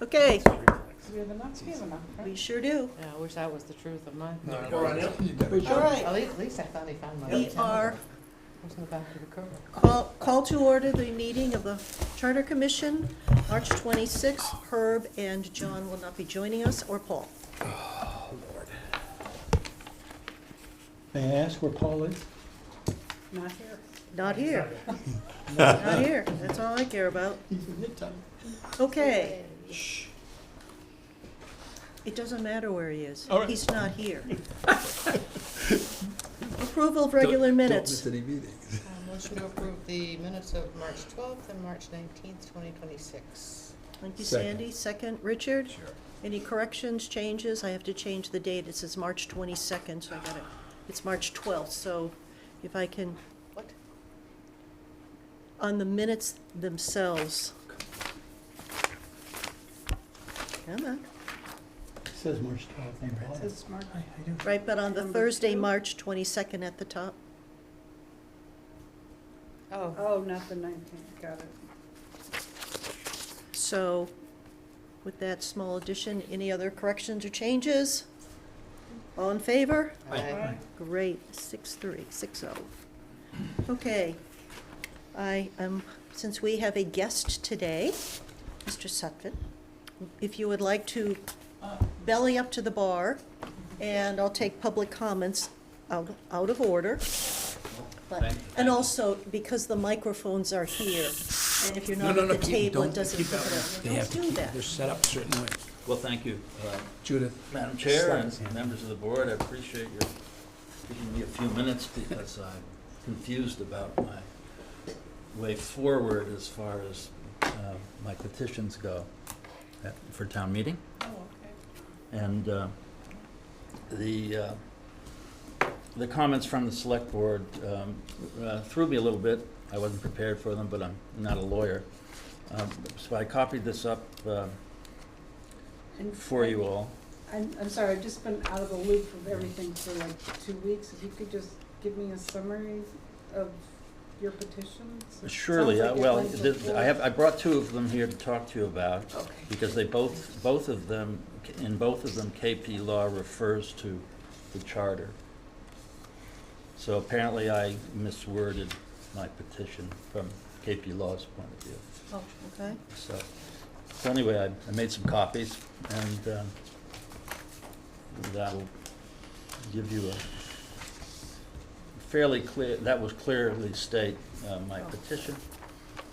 Okay, We have enough, we sure do. Yeah, I wish that was the truth of mine. All right, At least I finally found my. we are, What's in the back of the cover? call to order the meeting of the Charter Commission, March 26th. Herb and John will not be joining us, or Paul. May I ask where Paul is? not here. Not here. Not here, that's all I care about. He's in Midtown. Okay. It doesn't matter where he is. All right. He's not here. Approval of regular minutes. Don't miss any meetings. Motion to approve the minutes of March 12th and March 19th, 2026. Thank you, Second. Sandy. Second, Richard? Sure. Any corrections, changes? I have to change the date. It says March 22nd, so I got it. It's March 12th, so if I can, What? on the minutes themselves. Come on. It says March 12th on the bottom. This is March. I do. Right, but on the Number Thursday, 2. March 22nd at the top. Oh, Oh, not the 19th, got it. So with that small addition, any other corrections or changes? All in favor? aye. Great, 6-3, 6-0. Okay, since we have a guest today, Mr. Sutphin, if you would like to belly up to the bar, and I'll take public comments out of order. But, and also, because the microphones are here, and if you're not at the table, it doesn't pick it up. Don't do that. They're set up a certain way. Well, thank you, Judith. Madam Chair and members of the board. I appreciate your giving me a few minutes because I'm confused about my way forward as far as my petitions go for town meeting. Oh, okay. And the comments from the select board threw me a little bit. I wasn't prepared for them, but I'm not a lawyer. So I copied this up And for you all. I'm sorry, I've just been out of the loop of everything for like 2 weeks. If you could just give me a summary of your petitions? Surely, Sounds like it well, went before. I brought two of them here to talk to you about, Okay. because they both of them, in both of them, KP Law refers to the charter. So apparently I misworded my petition from KP Law's point of view. Oh, okay. So anyway, I made some copies, and that'll give you a fairly clear, that was clearly state my petition,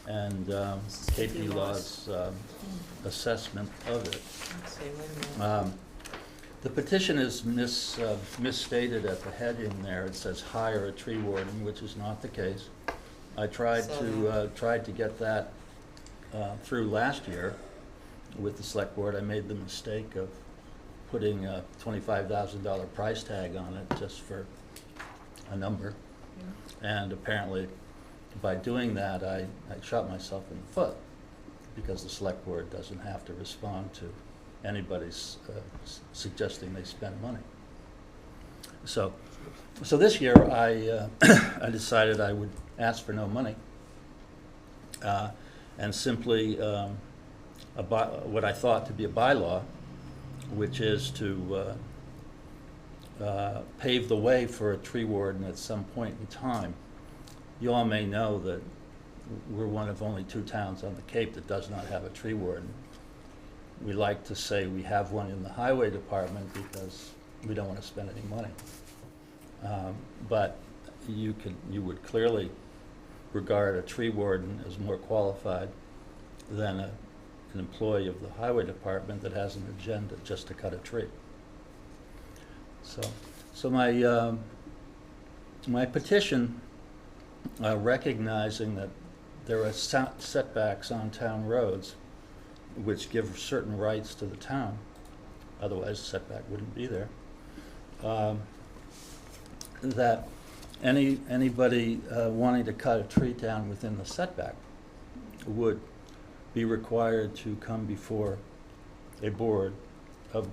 and KP Law's assessment of it. Let's see, wait a minute. The petition is misstated at the heading there. It says hire a tree warden, which is not the case. I tried to get that through last year with the select board. I made the mistake of putting a $25,000 price tag on it just for a number. And apparently by doing that, I shot myself in the foot, because the select board doesn't have to respond to anybody's suggesting they spend money. So this year I decided I would ask for no money and simply what I thought to be a bylaw, which is to pave the way for a tree warden at some point in time. You all may know that we're one of only 2 towns on the Cape that does not have a tree warden. We like to say we have one in the highway department because we don't want to spend any money. But you would clearly regard a tree warden as more qualified than an employee of the highway department that has an agenda just to cut a tree. So my petition, recognizing that there are setbacks on town roads which give certain rights to the town, otherwise the setback wouldn't be there, that anybody wanting to cut a tree down within the setback would be required to come before a board of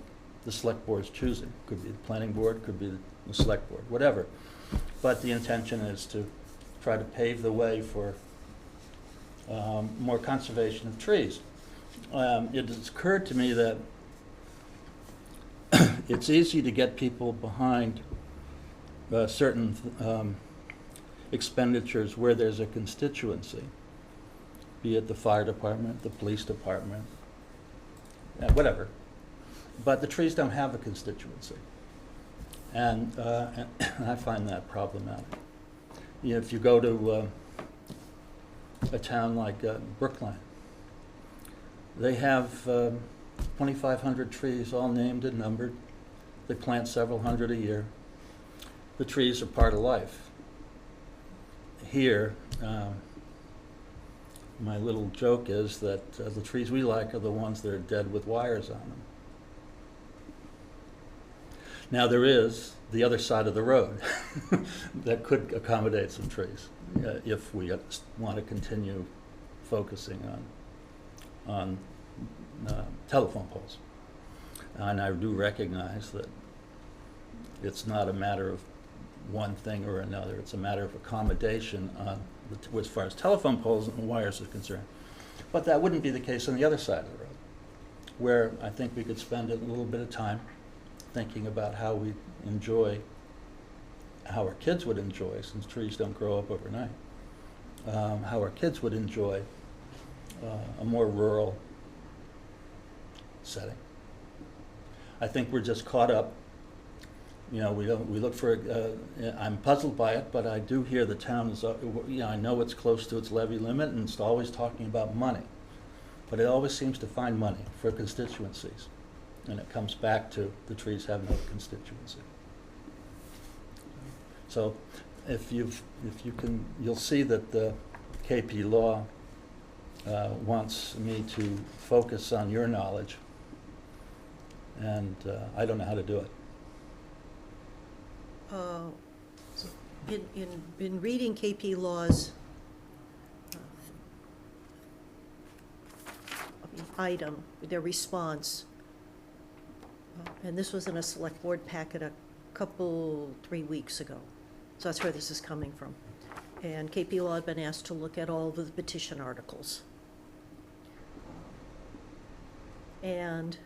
the select board's choosing. Could be the planning board, could be the select board, whatever. But the intention is to try to pave the way for more conservation of trees. it has occurred to me that it's easy to get people behind certain expenditures where there's a constituency, be it the fire department, the police department, whatever. But the trees don't have a constituency. And I find that problematic. You know, if you go to a town like Brookline, they have 2,500 trees, all named and numbered. They plant several hundred a year. The trees are part of life. Here, my little joke is that the trees we like are the ones that are dead with wires on them. Now there is the other side of the road that could accommodate some trees if we want to continue focusing on telephone poles. And I do recognize that it's not a matter of one thing or another. It's a matter of accommodation as far as telephone poles and wires is concerned. But that wouldn't be the case on the other side of the road, where I think we could spend a little bit of time thinking about how we enjoy, how our kids would enjoy, since trees don't grow up overnight, how our kids would enjoy a more rural setting. I think we're just caught up. You know, we look for. I'm puzzled by it, but I do hear the town is. You know, I know it's close to its levy limit, and it's always talking about money, but it always seems to find money for constituencies, and it comes back to the trees have no constituency. So, if you can, you'll see that the KP Law wants me to focus on your knowledge, and I don't know how to do it. In reading KP Law's item, their response, and this was in a select board packet 3 weeks ago, so that's where this is coming from. And KP Law had been asked to look at all of the petition articles. And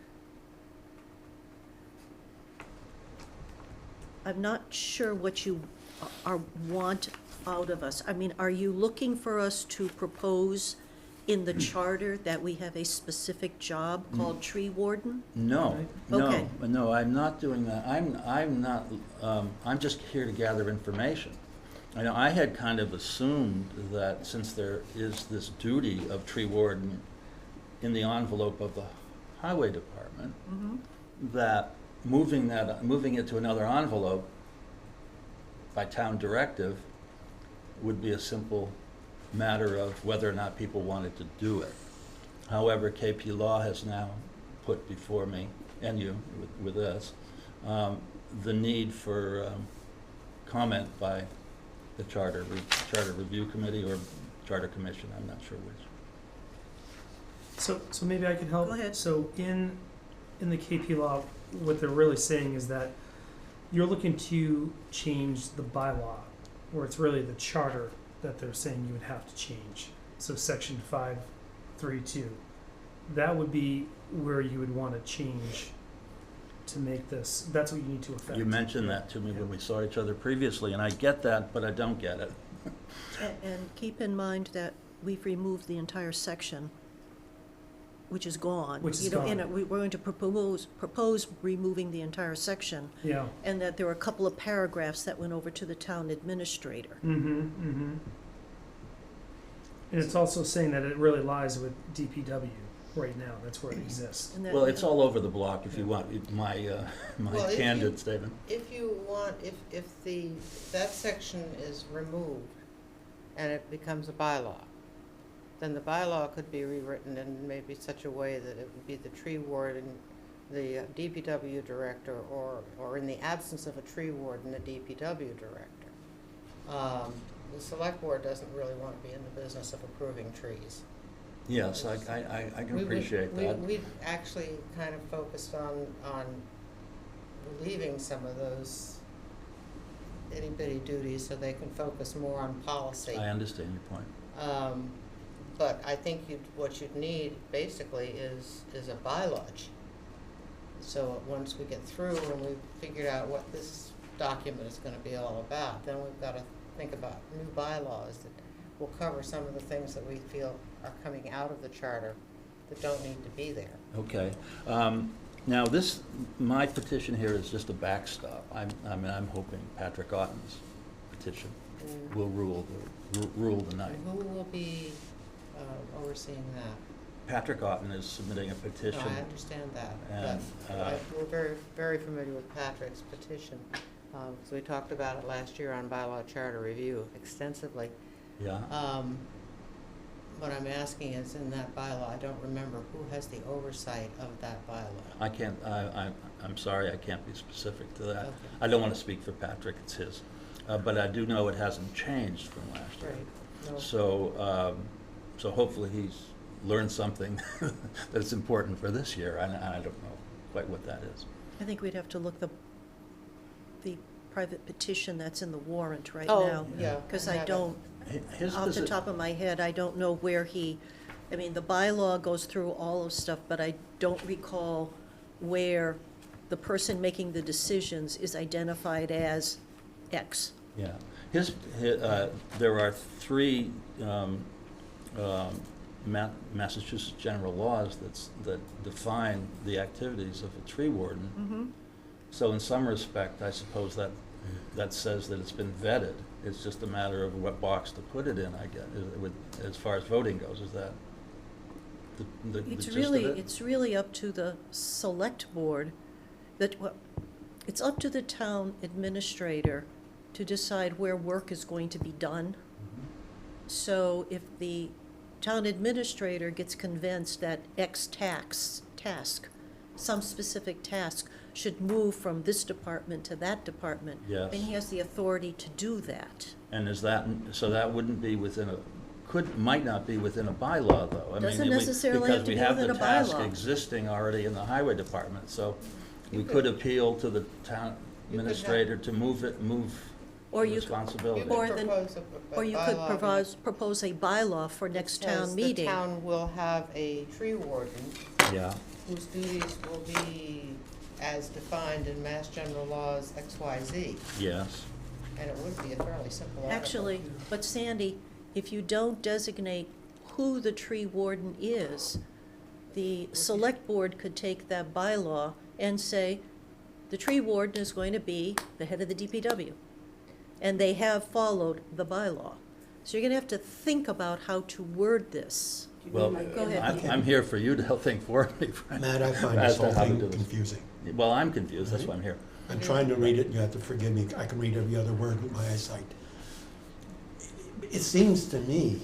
I'm not sure what you want out of us. I mean, are you looking for us to propose in the charter that we have a specific job called tree warden? No, Okay. no, I'm not doing that. I'm not. I'm just here to gather information. I know I had kind of assumed that since there is this duty of tree warden in the envelope of the highway department, that moving it to another envelope by town directive would be a simple matter of whether or not people wanted to do it. However, KP Law has now put before me, and you with us, the need for comment by the Charter Review Committee or Charter Commission, I'm not sure which. So maybe I can help. Go ahead. So in the KP Law, what they're really saying is that you're looking to change the bylaw, where it's really the charter that they're saying you would have to change. So section 532, that would be where you would want to change to make this. That's what you need to affect. You mentioned that to me when we saw each other previously, and I get that, but I don't get it. And keep in mind that we've removed the entire section, which is gone. Which is You know, gone. we're going to propose removing the entire section, Yeah. and that there were a couple of paragraphs that went over to the town administrator. And it's also saying that it really lies with DPW right now. That's where it exists. And that, Well, it's all over the block if you want my Well, if candid you- statement. If you want, if that section is removed and it becomes a bylaw, then the bylaw could be rewritten in maybe such a way that it would be the tree warden, the DPW director, or in the absence of a tree warden, the DPW director. The select board doesn't really want to be in the business of approving trees. Yes, I can appreciate that. We actually kind of focused on relieving some of those itty-bitty duties so they can focus more on policy. I understand your point. But I think what you'd need basically is a bylaw. So once we get through and we've figured out what this document is gonna be all about, then we've gotta think about new bylaws that will cover some of the things that we feel are coming out of the charter that don't need to be there. Okay. Now, my petition here is just a backstop. I'm hoping Patrick Otten's petition will rule the night. And who will be overseeing that? Patrick Otten is submitting a No, petition. I understand that, And, but we're very, very familiar with Patrick's petition. So we talked about it last year on bylaw charter review extensively. Yeah, What I'm asking is, in that bylaw, I don't remember who has the oversight of that bylaw. I can't, I'm sorry, I can't be specific to that. Okay. I don't want to speak for Patrick, it's his. But I do know it hasn't changed from last year. Right. No. So hopefully he's learned something that's important for this year, and I don't know quite what that is. I think we'd have to look the private petition that's in the warrant right Oh, now. yeah. Because I I have it. don't, His off the posi- top of my head, I don't know where the bylaw goes through all of stuff, but I don't recall where the person making the decisions is identified as X. Yeah, there are three Massachusetts general laws that define the activities of a tree warden. Mm-hmm. So in some respect, I suppose that says that it's been vetted. It's just a matter of what box to put it in, I guess, as far as voting goes. Is that the gist of it? It's really up to the select board it's up to the town administrator to decide where work is going to be done. So if the town administrator gets convinced that X task, some specific task, should move from this department to that department, Yes. then he has the authority to do that. And so that wouldn't be might not be within a bylaw, though. I Doesn't mean, necessarily have to be within a Because we have the bylaw. task existing already in the highway department, so we could appeal to the town You could have- administrator to move the Or you could- responsibility. You Or could then- propose a Or you could bylaw propose a bylaw for next that says town meeting. The town will have a tree warden Yeah, whose duties will be as defined in Mass General Laws XYZ, yes. and it would be a fairly simple article. Actually, but Sandy, if you don't designate who the tree warden is, the select board could take that bylaw and say, the tree warden is going to be the head of the DPW. And they have followed the bylaw. So you're gonna have to think about how to word this. Well, Go ahead. I'm here for you to help think for me, Frank. Matt, I find as this to whole how to thing do this. confusing. Well, I'm confused, that's why I'm here. I'm trying to read it, and you have to forgive me, I can read every other word with my eyesight. It seems to me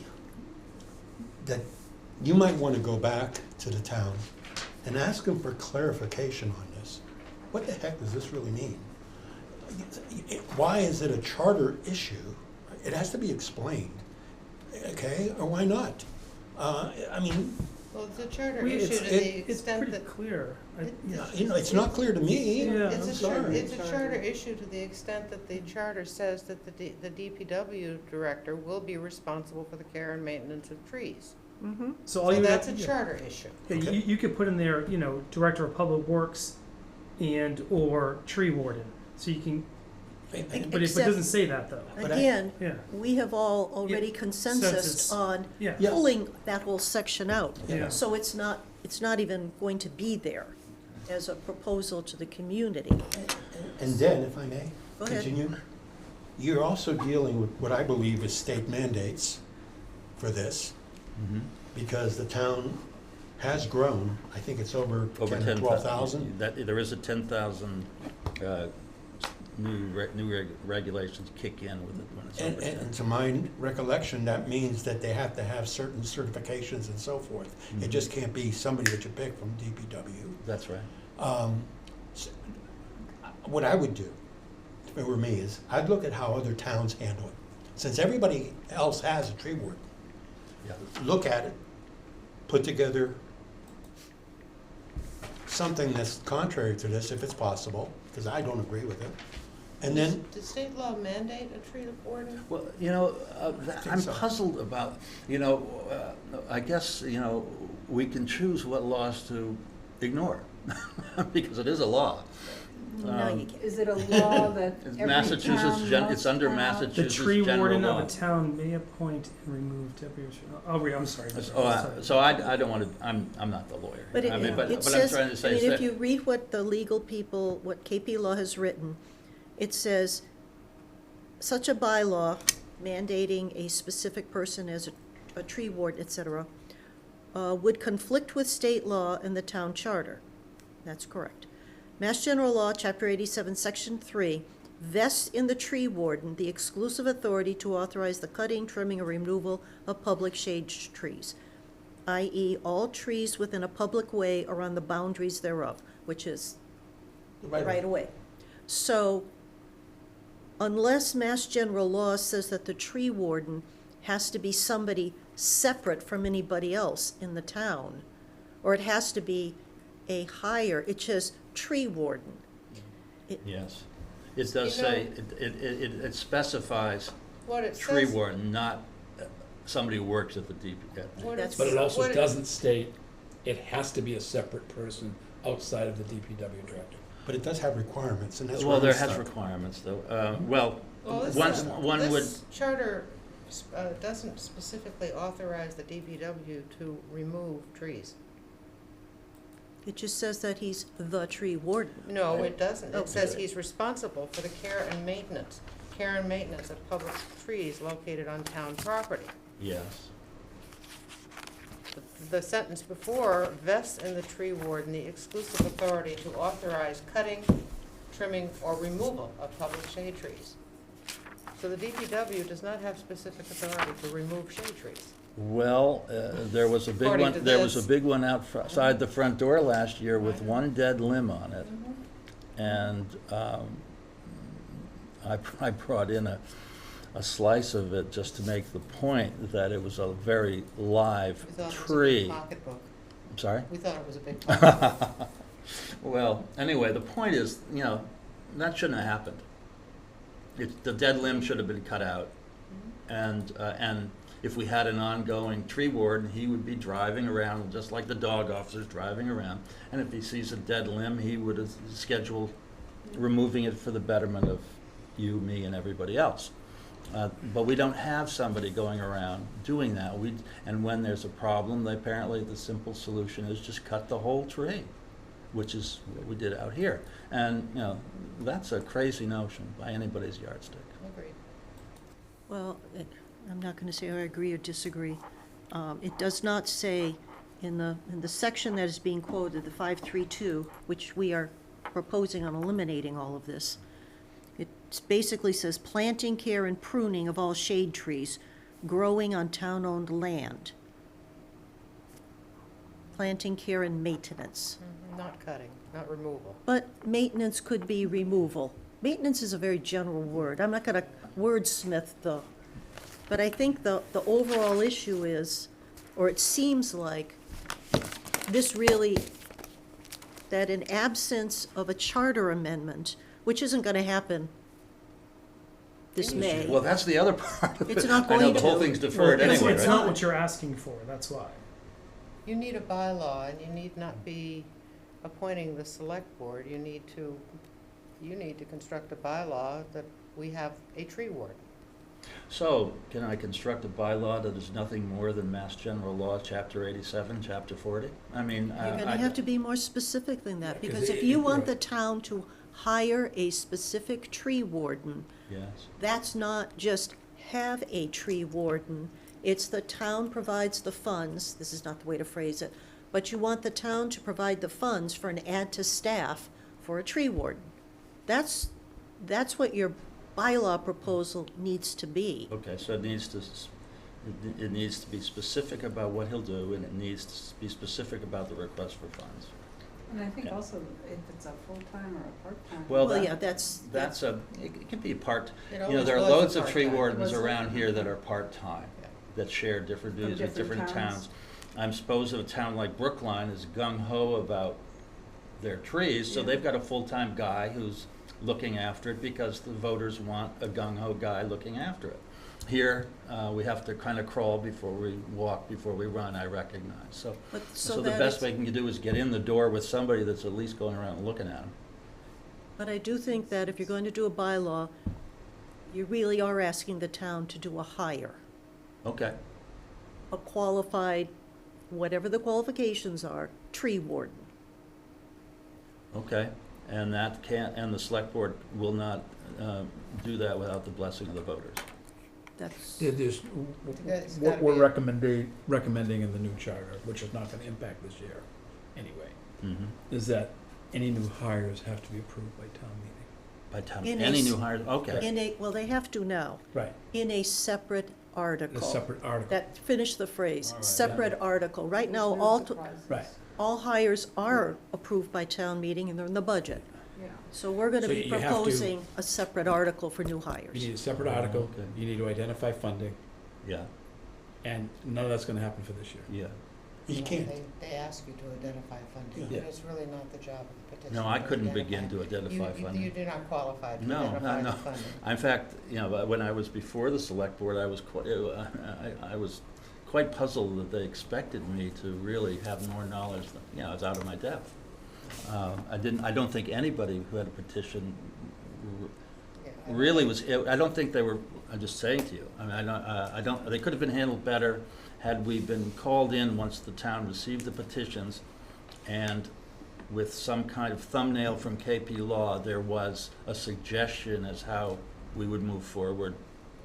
that you might want to go back to the town and ask them for clarification on this. What the heck does this really mean? Why is it a charter issue? It has to be explained, okay, or why not? I mean, Well, it's a charter We- issue it's- to the It's extent pretty that. clear. it's not clear to me. Yeah. It's I'm a sorry. it's a charter issue to the extent that the charter says that the DPW director will be responsible for the care and maintenance of trees. Mm-hmm. So all So you that's a have, charter issue. yeah, Okay. you could put in there, Director of Public Works or tree warden. So you can, but it Except- doesn't say that though. But Again, Yeah, we have all already Yeah. consensus Consensus. on yeah, Yeah. pulling that whole section out. yeah. So it's not even going to be there as a proposal to the community. And then, if I may, Go ahead. continue. You're also dealing with what I believe is state mandates for this, Mhm. because the town has grown. I think it's over Over 10 or 12,000. There is a 10,000 new regulations kick in with it when it's over 10. And to my recollection, that means that they have to have certain certifications and so forth. It Mhm. just can't be somebody that you pick from DPW. That's right. S- What I would do, if it were me, is I'd look at how other towns handle it. Since everybody else has a tree warden, Yeah. look at it, put together something that's contrary to this, if it's possible, because I don't agree with it, And then, Does state law mandate a tree warden? Well, think I'm so. puzzled about, I guess, we can choose what laws to ignore, because it is a law. No, you Um, can't. Is it a law that It's every Massachusetts town it's must under have? The Massachusetts tree general warden law. of a town may appoint and remove deputy. I'm sorry. So I don't want to, I'm not the lawyer. But I mean, but it I'm says, trying to I say mean, is if that, you read what the legal people, what KP Law has written, it says, such a bylaw mandating a specific person as a tree ward, et cetera, would conflict with state law and the town charter. That's correct. Mass General Law, Chapter 87, Section 3, vests in the tree warden the exclusive authority to authorize the cutting, trimming, or removal of public shade trees, i.e. all trees within a public way or on the boundaries thereof, which is right away. So unless Mass General Law says that the tree warden has to be somebody separate from anybody else in the town, or it has to be a higher, it says tree warden. yes. It does You know- say, it specifies What it tree says, warden, not somebody who works at the DPW. what That's- But it also what doesn't state it has to be a separate person outside of the DPW director. but it does have requirements, and that's where Well, I'm there has stuck. requirements, though. Well, One would, this charter doesn't specifically authorize the DPW to remove trees. It just says that he's the tree warden. No, it doesn't. Oh. It says he's responsible for the care and maintenance of public trees located on town property. yes. The sentence before vests in the tree warden the exclusive authority to authorize cutting, trimming, or removal of public shade trees. So the DPW does not have specific authority to remove shade trees. Well, there was a big According one, to there was a this. big one outside the front door last year with Right. one dead limb on it. And I brought in a slice of it just to make the point that it was a very live We thought it was a big tree. pocketbook. I'm sorry? We thought it was a big pocketbook. Well, anyway, the point is, that shouldn't have happened. The dead limb should have been cut out. And if we had an ongoing tree warden, he would be driving around, just like the dog officer's driving around. And if he sees a dead limb, he would have scheduled removing it for the betterment of you, me, and everybody else. But we don't have somebody going around doing that. And when there's a problem, apparently the simple solution is just cut the whole tree, which is what we did out here. And, that's a crazy notion by anybody's yardstick. Agreed. Well, I'm not going to say I agree or disagree. It does not say in the section that is being quoted, the 532, which we are proposing on eliminating all of this. It basically says planting, care, and pruning of all shade trees growing on town-owned land. Planting, care, and maintenance. Not cutting, not removal. But maintenance could be removal. Maintenance is a very general word. I'm not going to wordsmith but I think the overall issue is, or it seems like, this really, that in absence of a charter amendment, which isn't going to happen this May. Well, that's the other part of it. It's not I know going the whole to. thing's deferred Well, anyway, it's right? not what you're asking for, that's why. You need a bylaw, and you need not be appointing the select board. You need to construct a bylaw that we have a tree warden. So, can I construct a bylaw that is nothing more than Mass General Law, Chapter 87, Chapter 40? I mean, You're going to have to be more specific than that, Yeah, 'cause because if it- you it- want the town to hire a specific tree warden, Yes. that's not just have a tree warden, it's the town provides the funds, this is not the way to phrase it, but you want the town to provide the funds for an add to staff for a tree warden. That's what your bylaw proposal needs to be. Okay, so it needs to be specific about what he'll do, and it needs to be specific about the request for funds. And I think Yeah. also if it's a full-time or a part-time. Well, Well, that- yeah, that's, it can be part, It there always are was a loads of tree part-time. wardens Was it? around here that are part-time, Yeah. that share different From duties with different different towns? towns. I'm supposed a town like Brookline is gung-ho about their trees, so Yeah. they've got a full-time guy who's looking after it because the voters want a gung-ho guy looking after it. Here, we have to kind of crawl before we walk, before we run, I recognize. So the that best is- way we can do is get in the door with somebody that's at least going around and looking at them. But I do think that if you're going to do a bylaw, you really are asking the town to do a hire, Okay, a qualified, whatever the qualifications are, tree warden. okay. And that can't, and the select board will not do that without the blessing of the voters. That's, There's, It's what gotta we're be- recommending in the new charter, which is not gonna impact this year anyway, Mhm. is that any new hires have to be approved by town meeting. By town, In a any s- new hires, okay. in a, well, they have to now, Right, in a separate a article. separate article. That, finish the phrase, All right. separate article. Right now, There's no all, surprises. Right. all hires are approved by town meeting and they're in the budget. Yeah. So we're gonna So be you have to- proposing a separate article for new You hires. need a separate article, Okay. you need to identify funding, Yeah, and none of that's gonna happen for this year. yeah. You No, can't. They ask you to identify funding, Yeah. but it's really not the job of the petitioner. No, I to couldn't identify. begin to identify You funding. do not qualify to No, identify no, the no. funding. In fact, you know, when I was before the select board, I was quite, I was quite puzzled that they expected me to really have more knowledge than, you know, I was out of my depth. I don't think anybody who had a petition Yeah, really was, I don't think they were, I'm just saying to you, I mean, I don't, they could have been handled better had we been called in once the town received the petitions, and with some kind of thumbnail from KP Law, there was a suggestion as how we would move forward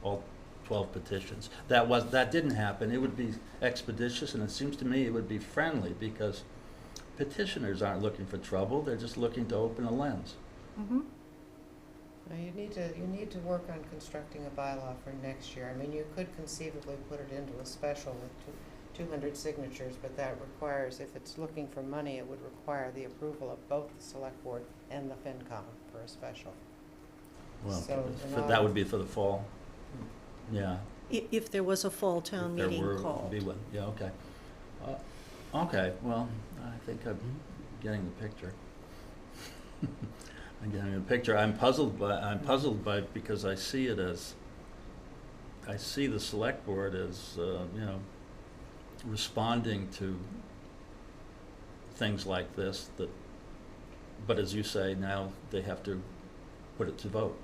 all 12 petitions. That didn't happen. It would be expeditious, and it seems to me it would be friendly, because petitioners aren't looking for trouble, they're just looking to open a lens. Mhm. Now, you need to work on constructing a bylaw for next year. I mean, you could conceivably put it into a special with 200 signatures, but that requires, if it's looking for money, it would require the approval of both the select board and the FinCom for a special. Well, So, that would be for the fall, yeah. If there was a fall town If there meeting were- called. be one, yeah, okay. Okay, well, I think I'm getting the picture. I'm getting the picture. I'm puzzled by, because I see it as, I see the select board as, you know, responding to things like this that, but as you say, now they have to put it to vote.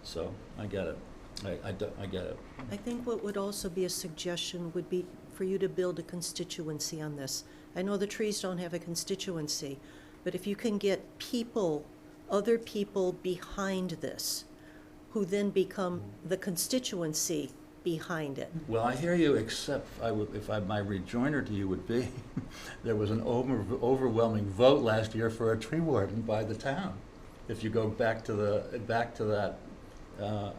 So, I get it. I get it. I think what would also be a suggestion would be for you to build a constituency on this. I know the trees don't have a constituency, but if you can get people, other people behind this, who then become the constituency behind it. Well, I hear you, except my rejoinder to you would be, there was an overwhelming vote last year for a tree warden by the town. If you go back to that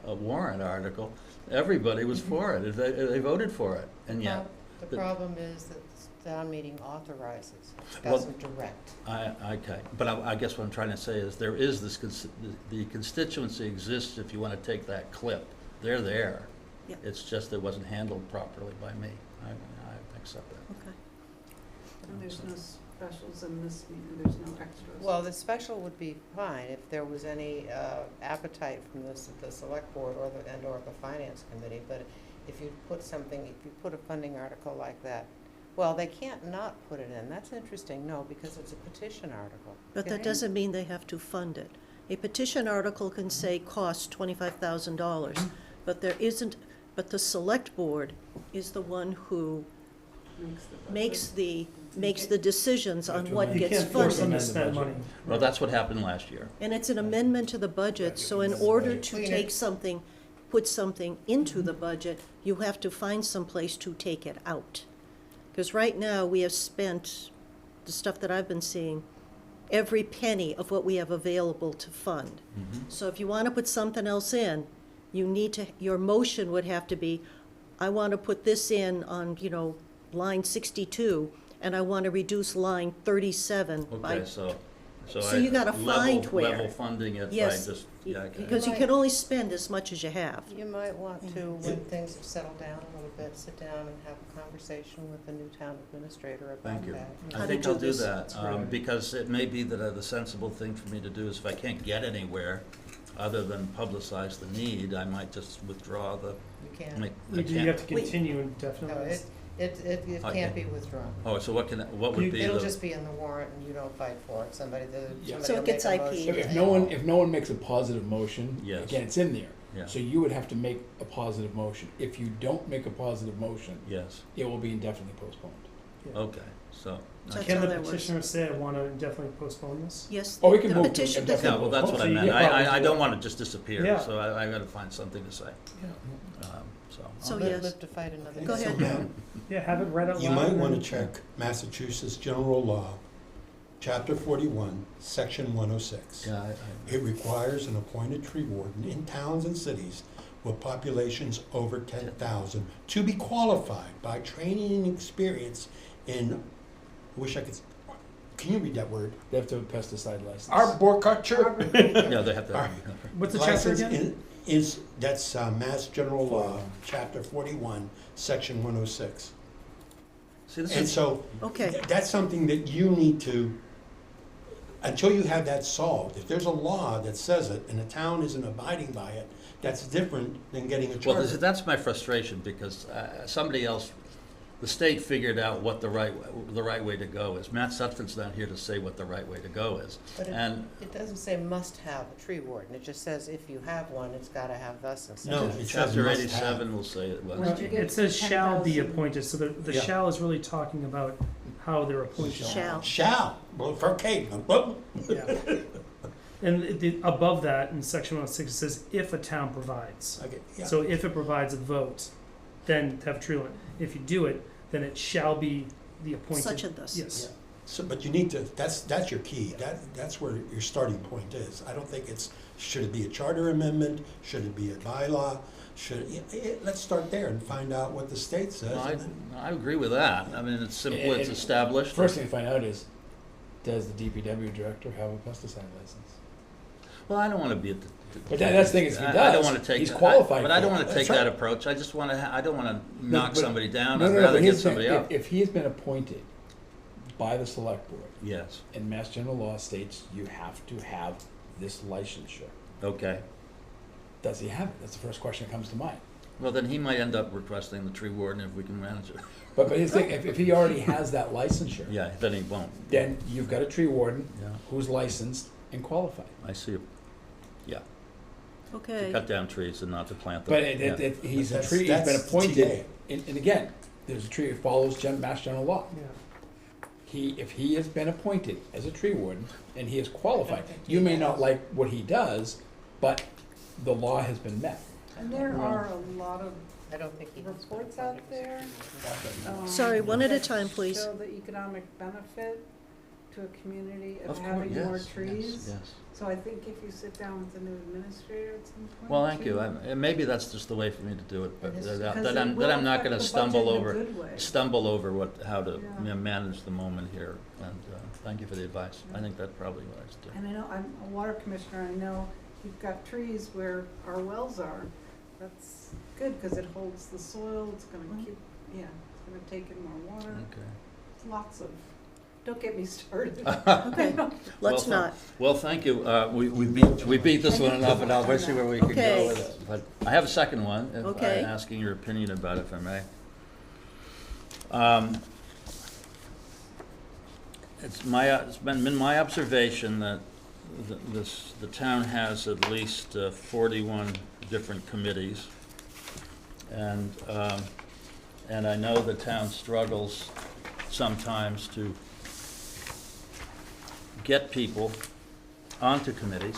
warrant article, everybody was for it. They voted for it, and yet. The problem is that the town meeting authorizes, Well, doesn't direct. Okay, but I guess what I'm trying to say is there is this, the constituency exists if you want to take that clip. They're there. Yeah. It's just it wasn't handled properly by me. I accept that. Okay. And there's no specials in this meeting, there's no extras. Well, the special would be fine if there was any appetite from the select board or the finance committee, but if you put a funding article like that, well, they can't not put it in. That's interesting, no, because it's a petition article. But that Okay? doesn't mean they have to fund it. A petition article can say cost $25,000, but there isn't, but the select board is the one who makes the decisions on what You gets can't force them funded. to spend money. Well, that's what happened last year. And it's an amendment to the budget, so in order to Clean it. take something, put something into the budget, you have to find some place to take it out. Because right now, we have spent, the stuff that I've been seeing, every penny of what we have available to fund. So if you want to put something else in, you need to, your motion would have to be, I want to put this in on, line 62, and I want to reduce line 37 by, Okay, So you gotta find where. Level funding it by Yes, just, yeah, okay. because you can only spend as much as you have. You might want to, Mm. when things have settled down a little bit, sit down and have a conversation with the new town administrator about Thank you. that. How I to think do I'll do this. that, because it may be that the sensible thing for me to do is if I can't get anywhere other than publicize the need, I might just withdraw the, You can't, I You can't. have to Wait. continue no, indefinitely. it Okay. can't be withdrawn. Oh, so what would You- be It'll the, just be in the warrant and you don't fight for it, somebody Yeah. So it will gets make a IP'd. motion. If no one makes a positive motion, Yes. again, it's in there. yeah, So you would have to make a positive motion. If you don't make a positive motion, yes, it will be indefinitely postponed. okay, so. That's Can how the that works. petitioner say, I want to indefinitely postpone this? Yes. Oh, we can the move to petition- indefinite Yeah, well, that's what I So you meant. get probably I to don't that. want it just disappear, Yeah. so I gotta find something to say, Yeah. so. So I'll yes. live to fight another day. Go So, ahead. Matt, Yeah, have it read out loud. you might and want to then- check Massachusetts General Law, Chapter 41, Section 106. Yeah, It requires an appointed tree warden in towns and cities with populations over 10,000 to be qualified by training and experience in, I wish I could, can you read that word? They have to have a pesticide license. Arboriculture. yeah, they have to. Alright. What's the chapter License again? that's Mass General Law, Chapter 41, Section 106. See, this And is, so, Okay, that's something that you need to, until you have that solved, if there's a law that says it and the town isn't abiding by it, that's different than getting a well, charter. that's my frustration, because somebody else, the state figured out what the right way to go is. Matt Sutphen's not here to say what the right way to go is. But And, it doesn't say must have a tree warden, it just says if you have one, it's gotta have thus and such. No, and it says chapter must 87 will say it was. Well, Once you get it says shall be 10,000. appointed, so the Yeah. shall is really talking about how they're appointed. Shall. Shall, well, for Kate, well, Yeah. And above that, in section 106, it says if a town provides. okay, yeah. So if it provides a vote, then to have a tree line. If you do it, then it shall be the appointed. such and thus. Yes. Yeah. So, but you need to, that's your key, that's where your starting point is. I don't think it's, should it be a charter amendment, should it be a bylaw, let's start there and find out what the state says. No, and then- I agree with that. I mean, it's simple, it's And- established. First thing to find out is, does the DPW director have a pesticide license? Well, I don't want to be at the. But that's the thing is, if he I don't does, want to take. he's qualified But I don't for it. want to take That's that right. approach. I just want to, I don't want to No, knock but- somebody down. No, I'd no, no, rather but get here's the somebody thing, up. if he has been appointed by the select board, Yes, and Mass General Law states you have to have this licensure, okay. does he have it? That's the first question that comes to mind. Well, then he might end up requesting the tree warden if we can manage it. But his thing, if he already has that licensure, Yeah, then he won't. then you've got a tree warden Yeah, who's licensed and qualified. I see. Yeah, to Okay, cut down trees and not to plant them. But Yeah. he's a But tree, he's been that's appointed, and again, there's a tree, it follows Mass General Law. Yeah. If he has been appointed as a tree warden and he is qualified, you may not like what he does, but the law has been met. And there are a lot of I don't think he has been reports out appointed as a there. Sorry, one at a that time, please. Show the economic benefit to a community of Of course, having more yes, trees. yes. So I think if you sit down with the new administrator at some point. Well, thank you. too, And maybe that's just the way for me to do it, but It is. that because it I'm will not affect going to the stumble budget in a over, good way. how to Yeah. manage the moment here. And thank you for the advice. I think that's probably what I should do. And I know, I'm a water commissioner, I know you've got trees where our wells are. That's good, because it holds the soil, it's gonna keep, yeah, it's gonna take in more water. Okay. Lots of, don't get me started. okay, let's Well, not. Well, thank you. We beat this one enough, and I'll see where we can Okay. go with it. But I have a second one, if Okay. I'm asking your opinion about it, if I may. It's been my observation that the town has at least 41 different committees. And I know the town struggles sometimes to get people onto committees.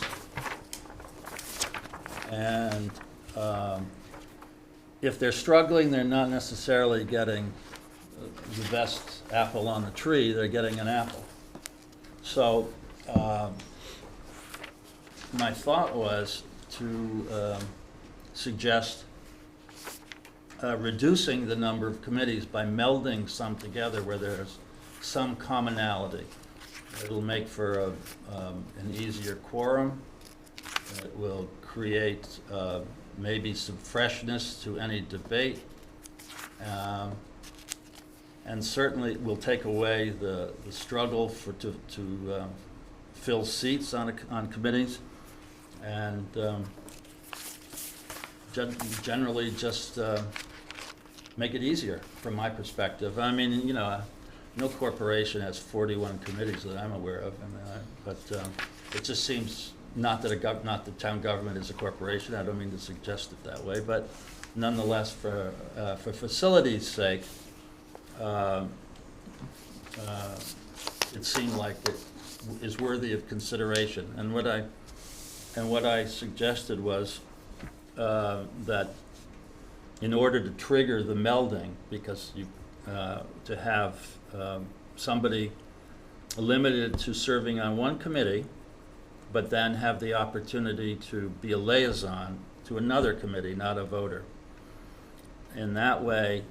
And if they're struggling, they're not necessarily getting the best apple on the tree, they're getting an apple. So my thought was to suggest reducing the number of committees by melding some together where there's some commonality. It'll make for an easier quorum. It will create maybe some freshness to any debate. And certainly will take away the struggle to fill seats on committees. And generally just make it easier from my perspective. I mean, you know, no corporation has 41 committees that I'm aware of. I mean, but it just seems not that not the town government is a corporation. I don't mean to suggest it that way, but nonetheless, for facility's sake, it seemed like it is worthy of consideration. And what I suggested was that in order to trigger the melding, because you to have somebody limited to serving on one committee, but then have the opportunity to be a liaison to another committee, not a voter. In that way,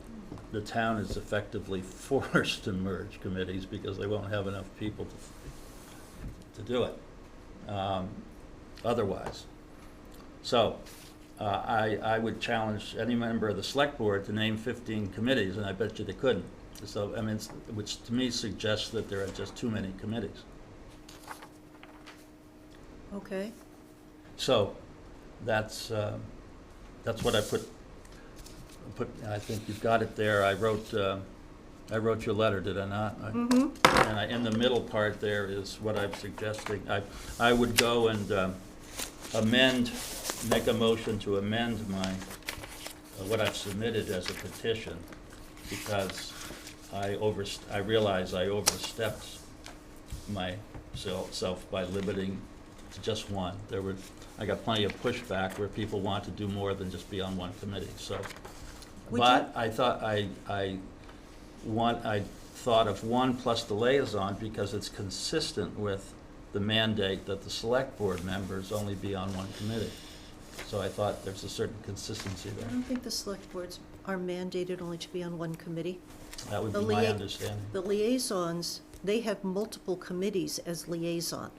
the town is effectively forced to merge committees because they won't have enough people to do it otherwise. So I would challenge any member of the select board to name 15 committees, and I bet you they couldn't. So, I mean, which to me suggests that there are just too many committees. Okay. So that's what I put. I think you've got it there. I wrote your letter, did I not? Mm-hmm. And in the middle part there is what I'm suggesting. I would go and make a motion to amend my what I've submitted as a petition, because I realize I overstepped myself by limiting to just one. I got plenty of pushback where people want to do more than just be on one committee. So, but I thought I thought of one plus the liaison because it's consistent with the mandate that the select board members only be on one committee. So I thought there's a certain consistency I there. don't think the select boards are mandated only to be on one committee. That would The be my understanding. The liaisons, they have multiple committees as liaison.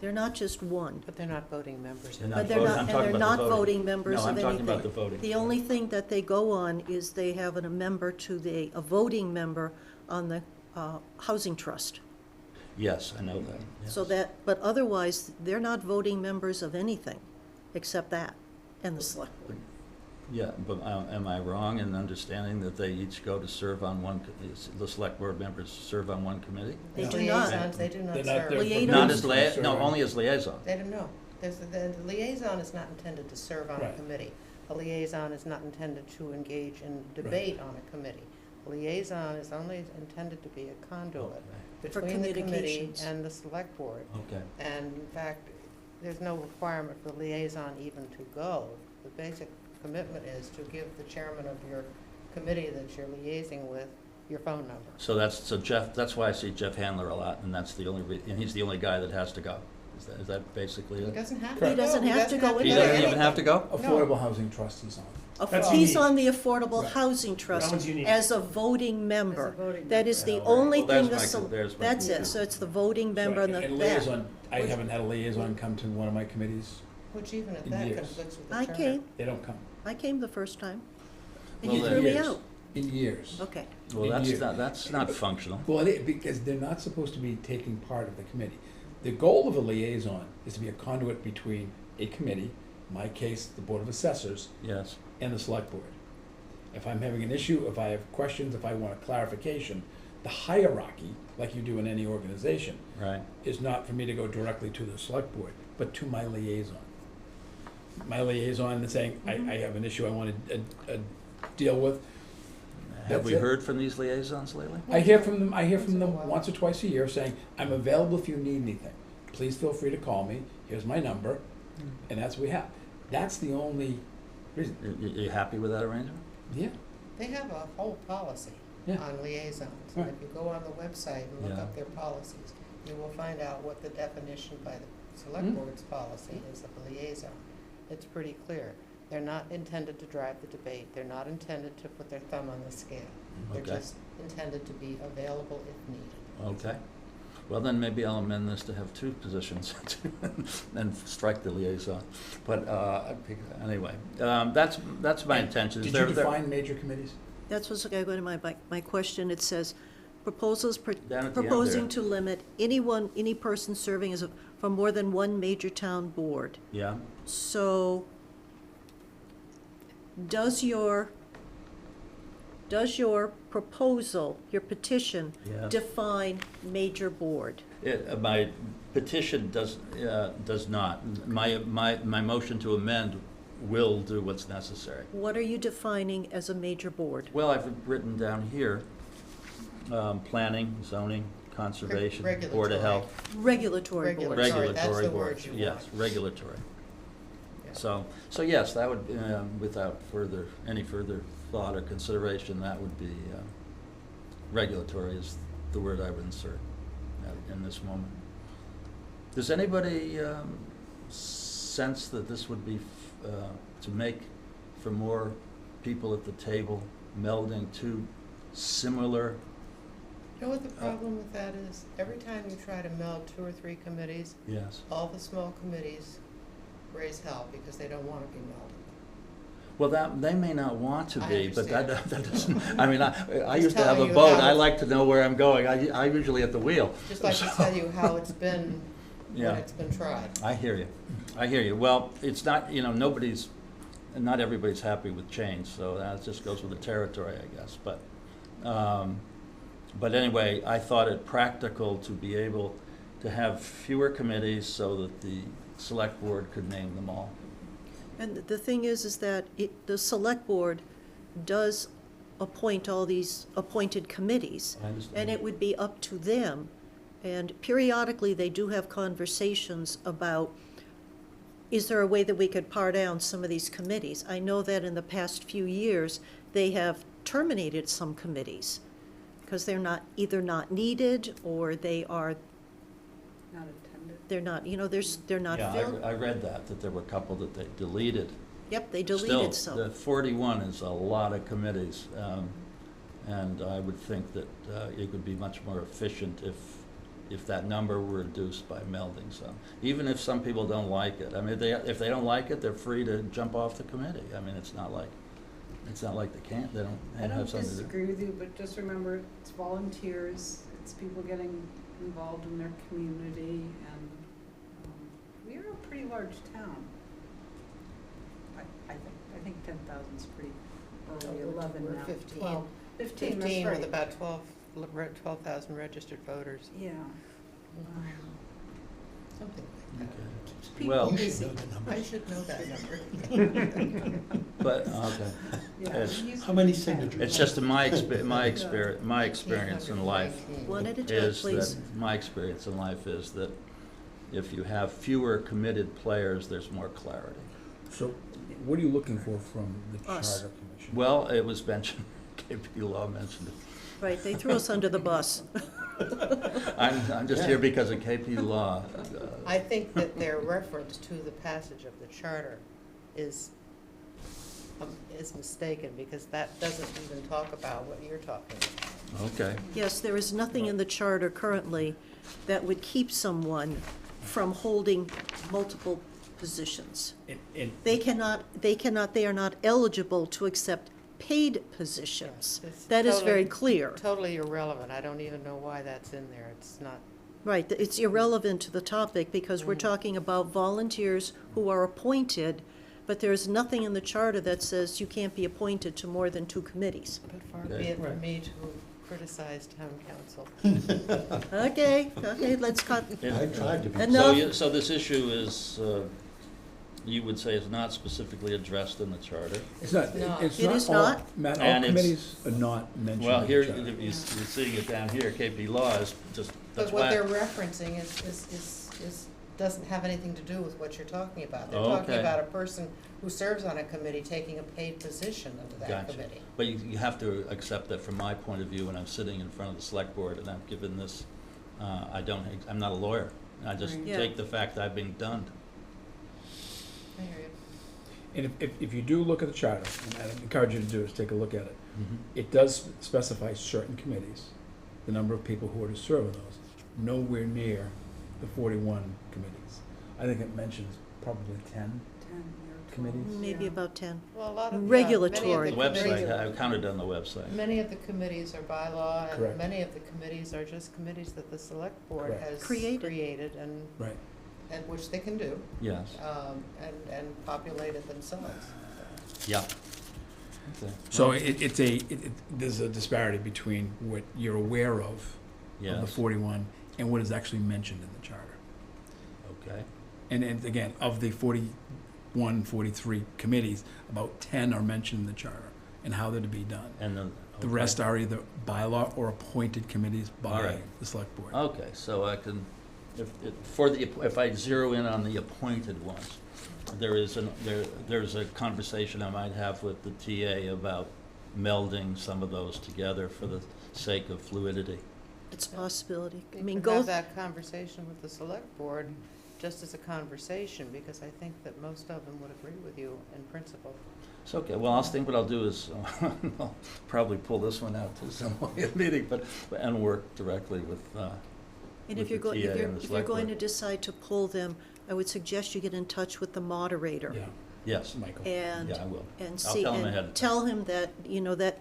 They're not just one. But they're not voting members. They're not But they're voting. not, I'm and talking they're about the not voting. voting members of No, anything. I'm talking about the voting. The only thing that they go on is they have a voting member on the housing trust. Yes, I know that. So yes. that, but otherwise, they're not voting members of anything, except that, and the select board. Yeah, but am I wrong in understanding that they each go to serve on the select board members serve on one committee? They The do not. liaisons, they do not They're not serve. there. Liaisons- Not as Serving. no, only as liaison. They don't know. The liaison is not intended to serve on a Right. committee. A liaison is not intended to engage in debate on a committee. A liaison is only intended to be a conduit For between the committee communications. and the select board. Okay. And in fact, there's no requirement for liaison even to go. The basic commitment is to give the chairman of your committee that you're liaising with your phone number. So Jeff. That's why I see Jeff Handler a lot, and that's the only and he's the only guy that has to go. Is that basically He it? doesn't have to Correct. go. He doesn't have to go He in there. doesn't even have to go. Affordable Housing Trust he's on. That's He's unique. on the Affordable Right. Housing That Trust one's unique. as a voting member. As a voting That is the member. only Well, thing, there's my that's concern. it, so it's the voting member and Right, the, and that. liaison, I haven't had a liaison come to one of my committees. Which even at In that years. conflicts with the I charter. came, They don't come. I came the first time, and Well, you then- threw me Years. out. In years. Okay, Well, In years. that's not functional. Well, because they're not supposed to be taking part of the committee. The goal of a liaison is to be a conduit between a committee, in my case, the Board of Assessors, Yes. and the Select Board. If I'm having an issue, if I have questions, if I want a clarification, the hierarchy, like you do in any organization, Right. is not for me to go directly to the Select Board, but to my liaison. My liaison is saying, I have an issue I want to deal with. Have That's we it. heard from these liaisons lately? I hear from them Once in a while. once or twice a year saying, I'm available if you need anything. Please feel free to call me. Here's my number. And that's what we have. That's the only reason. You happy with that arrangement? Yeah. They have a whole policy Yeah. on liaisons. And Right. if you go on the website and look Yeah. up their policies, you will find out what the definition by the select Mhm. board's policy is of a liaison. It's pretty clear. They're not intended to drive the debate. They're not intended to put their thumb on the scale. They're Okay. just intended to be available if needed. Okay. Well, then maybe I'll amend this to have 2 positions and strike the liaison. But anyway, that's my intention. Did you define major committees? That's what's going to go to my question. It says, proposals Down at the end proposing there. to limit any person serving as from more than one major town board. Yeah, So, does your proposal, your petition, Yes. define major board? my petition does not. My motion to amend will do what's necessary. What are you defining as a major board? Well, I've written down here, planning, zoning, conservation, Board of Regulatory. Health. Regulatory board. Regulatory. that's the Regulatory word boards, you yes, want. regulatory. Yeah. So yes, that would, without any further thought or consideration, that would be, regulatory is the word I would insert in this moment. Does anybody sense that this would be to make for more people at the table, melding 2 similar? You know what the problem with that is? Every time you try to meld 2 or 3 committees, Yes. all the small committees raise hell because they don't want to be melded. Well, that, they may not want to I be, but that understand. doesn't, I mean, I Just used to have a telling you boat, how I it's- like to know where I'm going, I'm usually at the wheel. Just like to tell you how it's been Yeah. when it's been tried. I hear you. Well, it's not, not everybody's happy with change, so that just goes with the territory, I guess. But anyway, I thought it practical to be able to have fewer committees so that the select board could name them all. And the thing is that the select board does appoint all these appointed committees. I understand. And it would be up to them. And periodically, they do have conversations about, is there a way that we could par down some of these committees? I know that in the past few years, they have terminated some committees because they're either not needed or they're Not attended. not, they're not Yeah, filled. I read that there were a couple that they deleted. Yep, they deleted Still, some. the 41 is a lot of committees, and I would think that it would be much more efficient if that number were reduced by melding some. Even if some people don't like it. I mean, if they don't like it, they're free to jump off the committee. I mean, it's not like they can't, they don't I have don't something to do. disagree with you, but just remember, it's volunteers, it's people getting involved in their community, and we are a pretty large town. I think 10,000 is pretty early, 11 We're now. 15. 12. 15, that's 15 right. with about 12,000 registered voters. Yeah. Something like Okay. that. Keeps Mm-hmm. Well- people You should busy. know the number. I should know that number. But, okay. Yeah, It's- we used How to many do that. signatures? It's just my experience in life One at a time, is please. that, my experience in life is that if you have fewer committed players, there's more clarity. So what are you looking for from the Us. Charter Commission? Well, it was mentioned, KP Law mentioned it. Right, they threw us under the bus. I'm just here because of KP Law. I think that their reference to the passage of the charter is mistaken, because that doesn't even talk about what you're talking about. Okay, Yes, there is nothing in the charter currently that would keep someone from holding multiple positions. They are not eligible to accept paid positions. It's That is very totally- clear. Totally irrelevant. I don't even know why that's in there. It's not. Right, it's irrelevant to the topic because we're talking about volunteers who are appointed, but there's nothing in the charter that says you can't be appointed to more than 2 committees. But far Okay. be it from Right. me to criticize town council. Okay, let's cut. I tried to be. Enough. so this issue is, you would say is not specifically addressed in the charter? It's not, No. it's It not is all, not? Matt, all And it's- committees are not mentioned Well, in here, the charter. you're seeing it down here, KP Law is just, that's But what why. they're referencing is, doesn't have anything to do with what you're talking about. They're talking Okay. about a person who serves on a committee taking a paid position under that Gotcha. committee. But you have to accept that from my point of view, when I'm sitting in front of the select board and I'm given this, I'm not a lawyer. I just Right. Yeah. take the fact I've been done. I hear you. And if you do look at the charter, and I encourage you to do is take a look at it, Mm-hmm. it does specify certain committees, the number of people who are to serve on those. nowhere near the 41 committees. I think it mentions probably 10. 10 or 12. Committees? Maybe Yeah. about 10. Well, a lot of. Regulatory. The website, I counted on the website. Many of the committees are bylaw, and Correct. many of the committees are just committees that the select board Correct. has Created. created Right. and which they can do, Yes, and populated themselves. yeah. Okay. So there's a disparity between what you're aware of the Yes, 41 and what is actually mentioned in the charter. okay. And again, of the 41, 43 committees, about 10 are mentioned in the charter and how they're to be done. And then. The okay. rest are either bylaw or appointed committees All by right. the select board. Okay, so I can, if I zero in on the appointed ones, there's a conversation I might have with the TA about melding some of those together for the sake of fluidity. It's a possibility. I You mean, can go, have that conversation with the select board just as a conversation, because I think that most of them would agree with you in principle. It's okay, well, I think what I'll do is, I'll probably pull this one out to some meeting, and work directly with, and with if you're the going, TA and the if you're select going to board. decide to pull them, I would suggest you get in touch with the moderator. Yeah, Yes, Michael. And, yeah, I will. and I'll see, tell him ahead and of tell him that,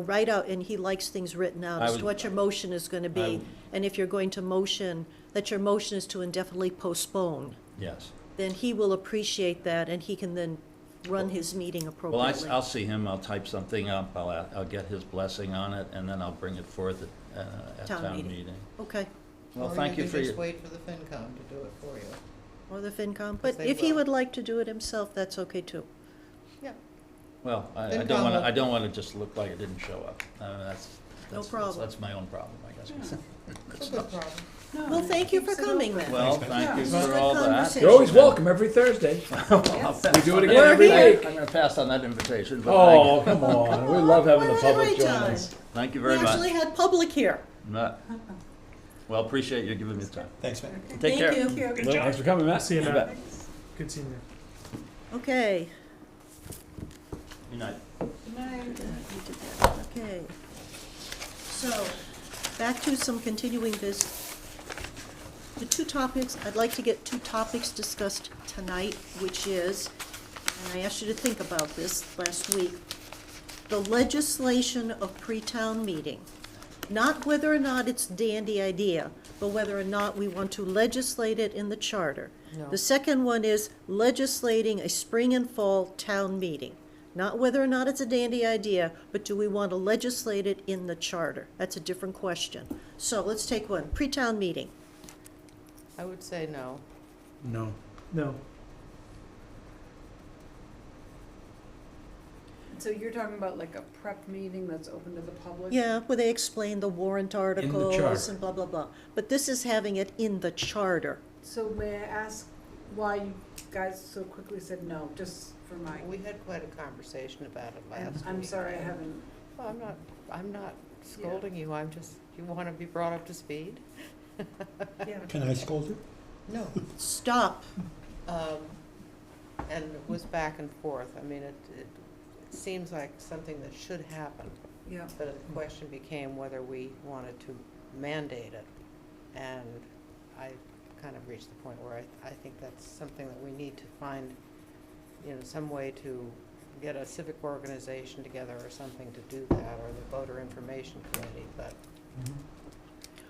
write out, and he likes things written out I as would- to what your motion is gonna be. would- And if you're going to motion, that your motion is to indefinitely postpone, Yes. then he will appreciate that, and he can then run his meeting Well, appropriately. I'll see him, I'll type something up, I'll get his blessing on it, and then I'll bring it forth at Town town meeting. meeting. Okay, Well, thank you for Or you your, could just wait for the FinCom to do it for you. or the FinCom, but they if he will. would like to do it himself, that's okay too. Yeah. well, I FinCom don't wanna, will- I don't wanna just look like it didn't show up. No problem. That's my own problem, I guess. It's a good problem. No, Well, thank you for keeps it coming open. then. Well, Thanks, thank you man. for Good all that. conversation. You're always welcome every Thursday. Yes. We do it again We're every here. week. I'm gonna pass on that invitation, but Oh, come on. We love having the We're having a public great join time. us. thank you We very actually much. had public here. Well, appreciate you giving me the time. Thanks, man. Take care. Thank you. Thank you. Well, thanks for coming, Matt. See you, You Matt. bet. Good seeing you. Okay. Good night. Good night. We did that. Okay. So, back to some continuing business. The two topics, I'd like to get two topics discussed tonight, which is, and I asked you to think about this last week, the legislation of pre-town meeting. Not whether or not it's a dandy idea, but whether or not we want to legislate it in the charter. No. The second one is legislating a spring and fall town meeting. Not whether or not it's a dandy idea, but do we want to legislate it in the charter? That's a different question. So let's take one, pre-town meeting. I would say no. No. No. So you're talking about like a prep meeting that's open to the public? Yeah, where they explain the warrant articles charter. and blah, blah, blah. But this is having it in the charter. So may I ask why you guys so quickly said no, just for my, We had quite a conversation about it I'm last week. I'm sorry, I haven't, Well, I'm not scolding you, I'm just, you wanna be brought up to speed? yeah. Can I scold you? No. Stop. And it was back and forth, I mean, it seems like something that should happen, Yeah. but the question became whether we wanted to mandate it. And I kind of reached the point where I think that's something that we need to find, some way to get a civic organization together or something to do that, or the voter information committee, but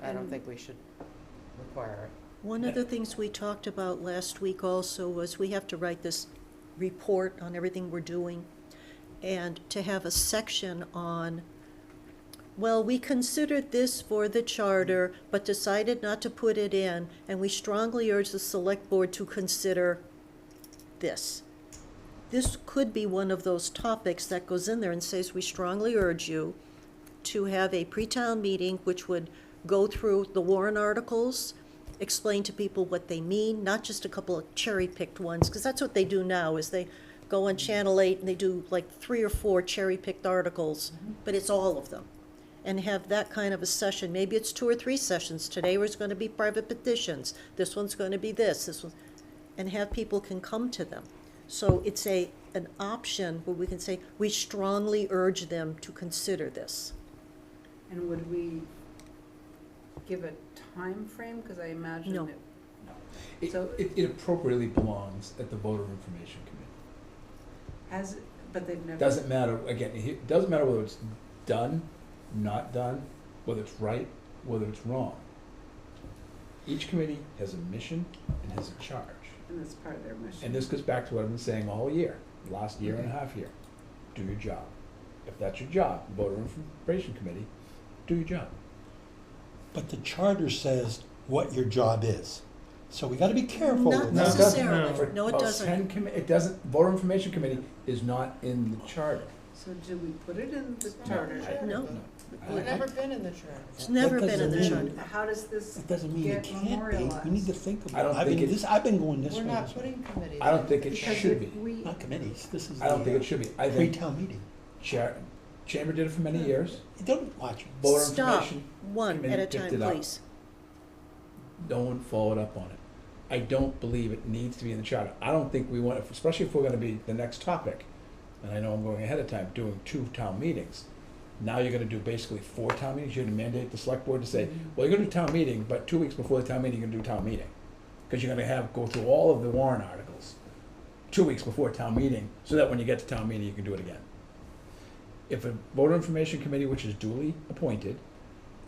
I don't think we should require it. One of the things we talked about last week also was we have to write this report on everything we're doing, and to have a section on, well, we considered this for the charter, but decided not to put it in, and we strongly urge the select board to consider this. This could be one of those topics that goes in there and says, we strongly urge you to have a pre-town meeting which would go through the warrant articles, explain to people what they mean, not just a couple of cherry-picked ones, because that's what they do now, is they go on Channel 8 and they do like 3 or 4 cherry-picked articles, but it's all of them. And have that kind of a session, maybe it's 2 or 3 sessions, today was going to be private petitions, this one's going to be this one, and have people can come to them. So it's an option where we can say, we strongly urge them to consider this. And would we give a time frame? Because I imagine No. It, So- it appropriately belongs at the voter information committee. but they've never. Doesn't matter, again, it doesn't matter whether it's done, not done, whether it's right, whether it's wrong. Each committee has a mission and has a charge. And that's part of their mission. And this goes back to what I've been saying all year, last year and a half here. Do your job. If that's your job, voter information committee, do your job. But the charter says what your job is. So we gotta be careful Not with No, it that. doesn't. necessarily. For No, it about doesn't. 10 it doesn't, voter information committee is not in the charter. So do we put it in the charter? No. It's never been in the charter. It's never been in the doesn't charter. mean- How does this, It doesn't mean it Get can't be. memorialized. We need to think I don't about think it. it- I've been going this We're way. not this way. putting committees. I don't think it because should if be. we, Not committees, this is I don't think it should be. I think pre-town meeting. Chamber did it for many years. You don't watch it. Voter Stop, information, one committee at a picked time, it up. please. no one followed up on it. I don't believe it needs to be in the charter. I don't think we want, especially if we're gonna be the next topic, and I know I'm going ahead of time, doing 2 town meetings. Now you're gonna do basically 4 town meetings, you're gonna mandate the select board to say, well, you're gonna do town meeting, but 2 weeks before the town meeting, you're gonna do town meeting. Cause you're gonna go through all of the warrant articles 2 weeks before town meeting, so that when you get to town meeting, you can do it again. If a voter information committee, which is duly appointed,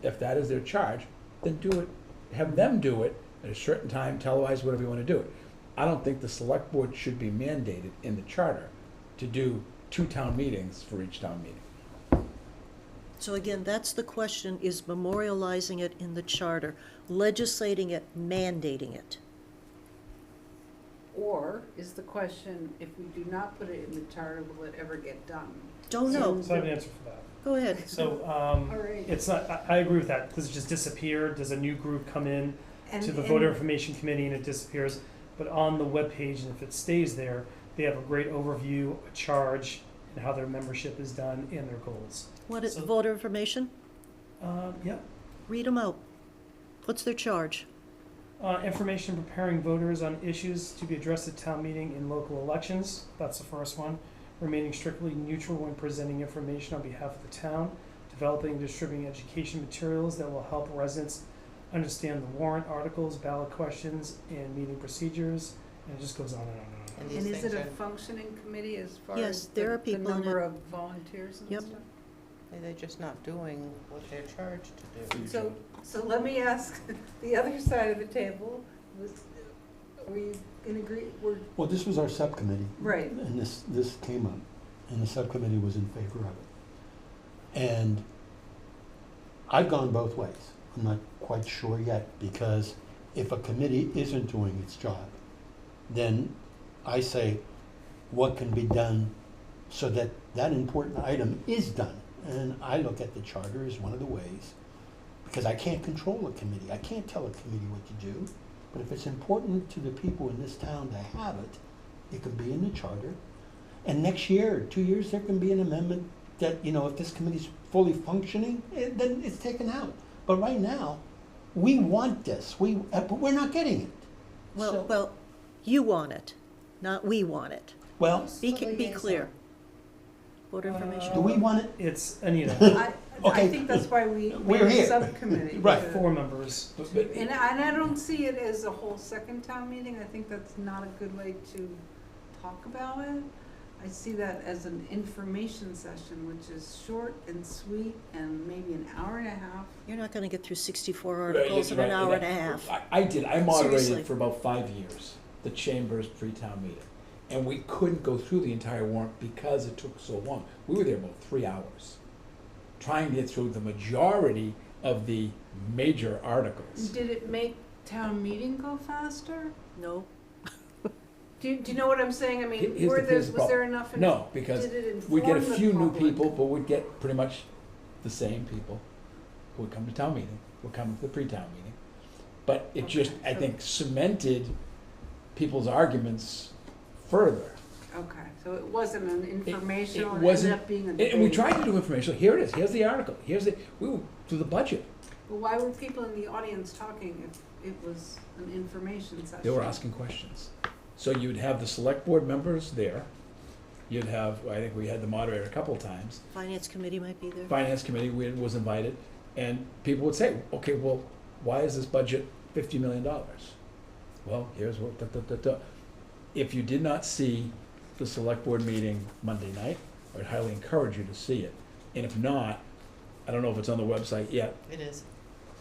if that is their charge, then do it, have them do it at a certain time, televise, whatever you wanna do it. I don't think the select board should be mandated in the charter to do 2 town meetings for each town meeting. So again, that's the question, is memorializing it in the charter, legislating it, mandating it? or is the question, if we do not put it in the charter, will it ever get done? Don't know. So I have an answer for that. Go ahead. So, All right. it's not, I agree with that. Does it just disappear? Does a new group come in And- to the and- voter information committee and it disappears? But on the webpage, and if it stays there, they have a great overview, a charge, and how their membership is done and their goals. What is So- voter information? Yeah. Read them out. What's their charge? Information preparing voters on issues to be addressed at town meeting and local elections. That's the first one. Remaining strictly neutral when presenting information on behalf of the town. Developing and distributing education materials that will help residents understand the warrant articles, ballot questions, and meeting procedures. And it just goes on and on and on. And these And is it things a are, functioning committee as far Yes, as there are the people in number it. of volunteers and Yep. stuff? they're just not doing what they're charged to do. So let me ask the other side of the table, are we in agree, we're, Well, this was our subcommittee. right, And this came up, and the subcommittee was in favor of it. And I've gone both ways. I'm not quite sure yet, because if a committee isn't doing its job, then I say, what can be done so that that important item is done? And I look at the charter as one of the ways, because I can't control a committee. I can't tell a committee what to do. But if it's important to the people in this town to have it, it can be in the charter. And next year, 2 years, there can be an amendment that, you know, if this committee's fully functioning, then it's taken out. But right now, we want this, but we're not getting it. So- Well, you want it, not we want it. Well, Be clear. Voter information. do we want it? It's Anita, I Okay. think that's why we We're made a here. subcommittee. Right. to- 4 members. And I don't see it as a whole second town meeting, I think that's not a good way to talk about it. I see that as an information session, which is short and sweet and maybe an hour and a half. You're not gonna get through 64 Right, articles in an right, hour and a that- half. I did, I moderated Seriously. for about 5 years, the Chamber's pre-town meeting. And we couldn't go through the entire warrant because it took so long. We were there about 3 hours, trying to get through the majority of the major articles. Did it make town meeting go faster? No? Do you know what I'm saying? I mean, Here's the- were there, here's the was there problem. enough? No, because Did it we get a inform the few new public? people, but we'd get pretty much the same people who would come to town meeting, would come to the pre-town meeting. But it just, Okay, I so- think, cemented people's arguments further. Okay, so it wasn't an informational, it wasn't- ended up being a debate. And we tried to do information, here it is, here's the article, we were through the budget. But why were people in the audience talking if it was an information session? They were asking questions. So you'd have the select board members there, you'd have, I think we had the moderator a couple of times, Finance committee might be there. finance committee was invited, and people would say, okay, well, why is this budget $50 million? Well, here's what, If you did not see the select board meeting Monday night, I would highly encourage you to see it. And if not, I don't know if it's on the website yet. It is.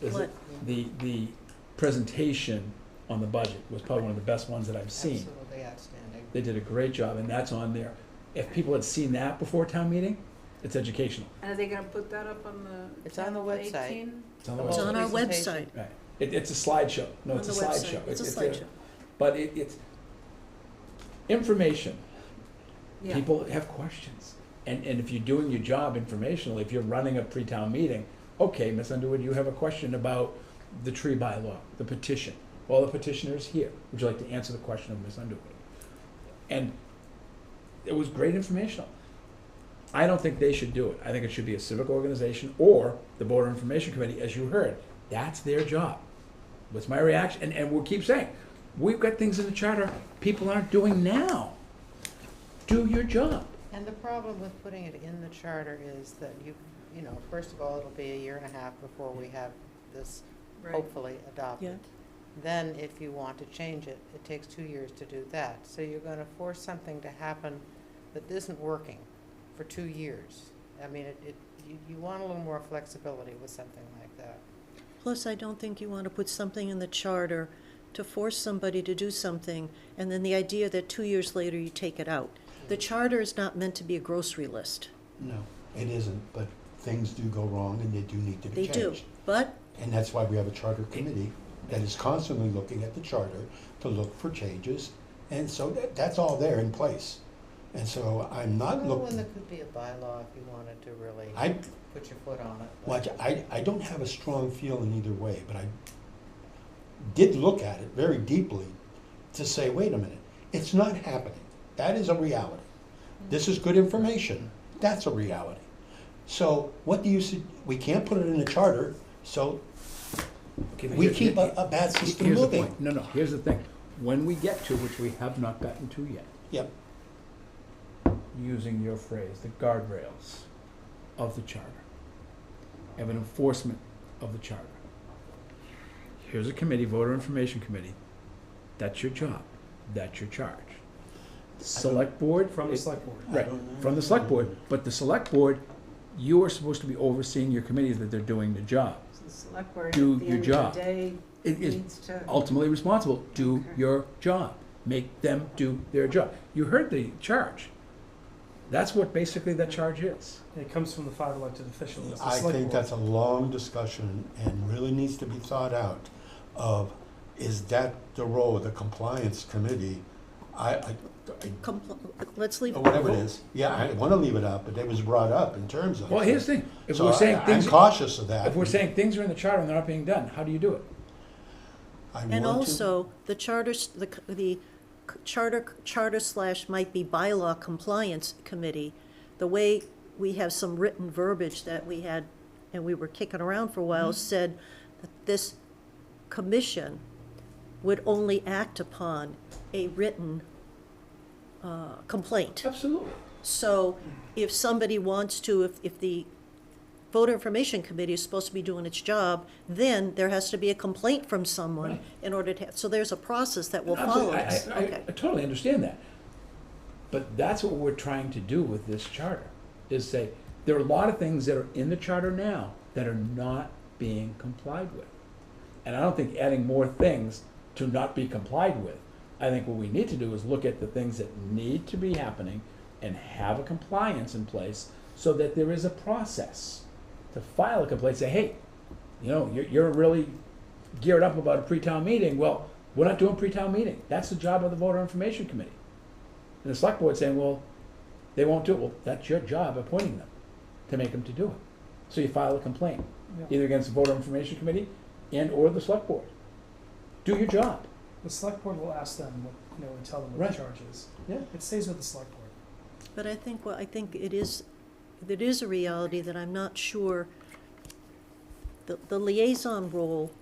Is What? it? The presentation on the budget was probably one of the best ones that I've seen. Absolutely outstanding. They did a great job, and that's on there. If people had seen that before town meeting, it's educational. And are they gonna put that up on the? It's on the 10th, website. 18? It's on the It's website. on our Presentation. website. Right. It's a slideshow. No, On it's a the website. slideshow. It's a slideshow. But it's information. Yeah. People have questions. And if you're doing your job informationally, if you're running a pre-town meeting, okay, Ms. Underwood, you have a question about the tree bylaw, the petition. Well, the petitioner's here. Would you like to answer the question of Ms. Underwood? And it was great informational. I don't think they should do it. I think it should be a civic organization or the Board of Information Committee, as you heard. That's their job. What's my reaction? And we'll keep saying, we've got things in the charter people aren't doing now. Do your job. And the problem with putting it in the charter is that you know, first of all, it'll be a year and a half before we have this Right. hopefully adopted. Yeah. Then if you want to change it, it takes 2 years to do that. So you're gonna force something to happen that isn't working for 2 years. I mean, you want a little more flexibility with something like that. Plus, I don't think you want to put something in the charter to force somebody to do something, and then the idea that 2 years later you take it out. The charter is not meant to be a grocery list. No, it isn't, but things do go wrong and they do need to be They changed. do, but And that's why we have a charter committee that is constantly looking at the charter to look for changes. And so that's all there in place. And so I'm not Well, when looking, there could be a bylaw if you wanted to really I, put your foot on it. watch, I don't have a strong feeling either way, but I did look at it very deeply to say, wait a minute, it's not happening. That is a reality. This is good information. That's a reality. So what do you, we can't put it in the charter, so Okay, but we here- keep here- a bad system here's the moving. point. No, here's the thing. When we get to, which we have not gotten to yet, Yep, using your phrase, the guardrails of the charter, have an enforcement of the charter. Here's a committee, voter information committee. That's your job. That's your charge. Select board. From the it- select board. Right, from the select board. But the select board, you are supposed to be overseeing your committees that they're doing the job. So the select board Do at the your end job. of the day It is needs to. ultimately responsible. Do Okay. your job. Make them do their job. You heard the charge. That's what basically that charge is. It comes from the 5 elected officials. the I select think board. that's a long discussion and really needs to be thought out of, is that the role of the compliance committee? let's leave Or it. whatever it is, yeah, I wanna leave it up, but it was brought up in terms of. Well, here's the thing. If So we're saying I'm things, cautious of that. if we're saying things are in the charter and they're not being done, how do you do it? I And want to- also, the charter slash might be bylaw compliance committee, the way we have some written verbiage that we had, and we were kicking around for a while, said that this commission would only act upon a written complaint. Absolutely. So if somebody wants to, if the voter information committee is supposed to be doing its job, then there has to be a complaint from someone Right. in order to, so there's a process that will follow Absolutely. this. I Okay. totally understand that. But that's what we're trying to do with this charter, is say, there are a lot of things that are in the charter now that are not being complied with. And I don't think adding more things to not be complied with. I think what we need to do is look at the things that need to be happening and have a compliance in place so that there is a process to file a complaint, say, hey, you know, you're really geared up about a pre-town meeting. Well, we're not doing pre-town meeting. That's the job of the voter information committee. And the select board saying, well, they won't do it. Well, that's your job appointing them to make them to do it. So you file a complaint, Yeah. either against the voter information committee and or the select board. Do your job. The select board will ask them, and tell them what Right. the charge is. Yeah. It stays with the select board. But I think it is a reality that I'm not sure, the liaison role,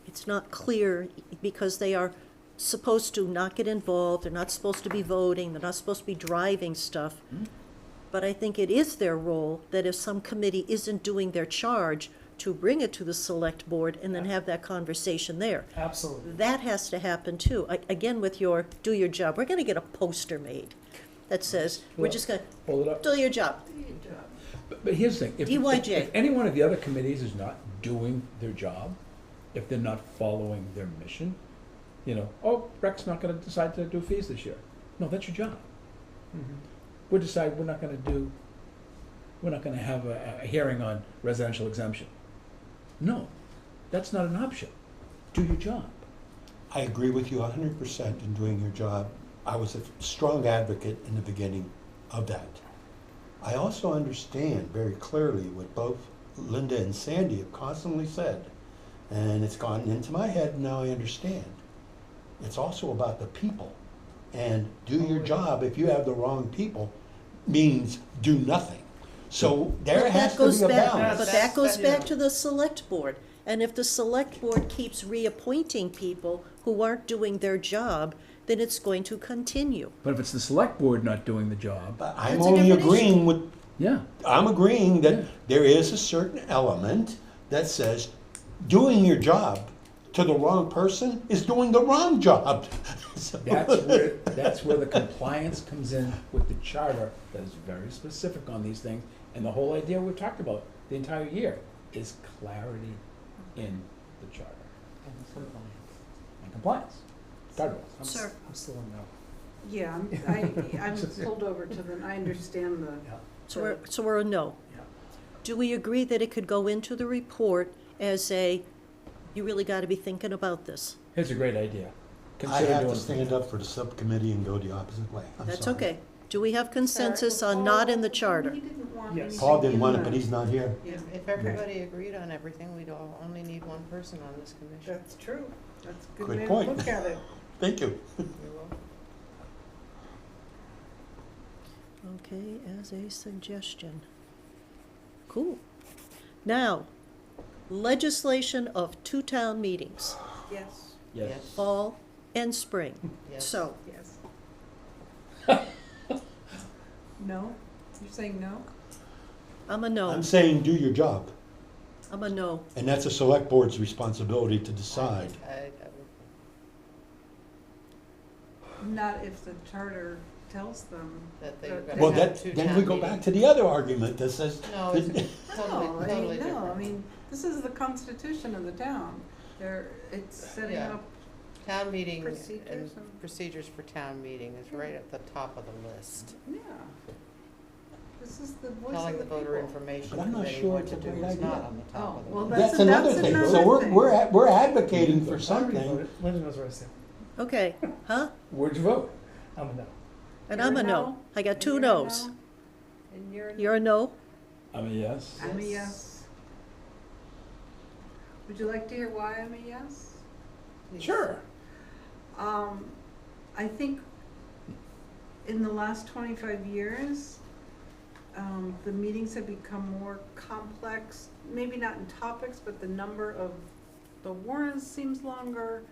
it's not clear because they are supposed to not get involved, they're not supposed to be voting, they're not supposed to be driving stuff. Mhm. But I think it is their role that if some committee isn't doing their charge, to bring it to the select board and then have that conversation there. Absolutely. That has to happen too. Again, with your, do your job, we're gonna get a poster made that says, we're just gonna, Hold it up. do your job. But here's the thing, if DYJ. any one of the other committees is not doing their job, if they're not following their mission, you know, oh, Rec's not gonna decide to do fees this year. No, that's your job. We'll decide we're not gonna have a hearing on residential exemption. No, that's not an option. Do your job. I agree with you 100% in doing your job. I was a strong advocate in the beginning of that. I also understand very clearly what both Linda and Sandy have constantly said, and it's gone into my head, and now I understand. It's also about the people. And do your job, if you have the wrong people, means do nothing. So there But has that to goes be a back- balance. But that goes back to the select board. And if the select board keeps reappointing people who aren't doing their job, then it's going to continue. But if it's the select board not doing the job, But I'm That's a only different agreeing with, yeah. I'm agreeing that there is a certain element that says doing your job to the wrong person is doing the wrong job. So- That's where the compliance comes in with the charter that is very specific on these things. And the whole idea we've talked about the entire year is clarity in the charter. And compliance. Guardrails. Sir. I'm still in no. Yeah, I'm pulled over to the, I understand the, Yeah. So we're a no. Yeah. Do we agree that it could go into the report as a, you really gotta be thinking about this? Here's a great idea. I Consider have to doing- stand up for the subcommittee and go the opposite way. I'm That's sorry. okay. Do we have consensus on not in the charter? He didn't want Yes. anything Paul didn't in want it, the- but he's not here. Yeah, If everybody agreed on everything, we'd all only need one person on this commission. that's true. That's a Good good way to point. look at it. Thank you. You're welcome. Okay, as a suggestion. Cool. Now, legislation of 2 town meetings, Yes, Yes. fall and spring. Yes. So, yes. No? You're saying no? I'm a no. I'm saying do your job, I'm a no. and that's a select board's responsibility to decide. I Not if the charter tells them. That they that gotta Well, have that, two then town we go back to the other argument that says, No, it's totally, No, totally no, different. I mean, this is the constitution of the town. It's setting Yeah. up, Town meeting and Procedures and- procedures for town meeting is right at the top of the list. yeah. This is the voice Telling of the the voter people. information But I'm not committee sure what it's to a do. great It's not idea. on the top of the Oh, well, list. that's another that's thing. another So thing. we're advocating for I already something. voted. Linda knows what I said. Okay, huh? Where'd you vote? I'm a no. And You're I'm a a no. no? I got And 2 you're a no's. no? And you're a no? You're a no? I'm a yes. I'm a Yes. yes. Would you like to hear why I'm a yes? Please. Sure. I think in the last 25 years, the meetings have become more complex, maybe not in topics, but the number of the warrants seems longer.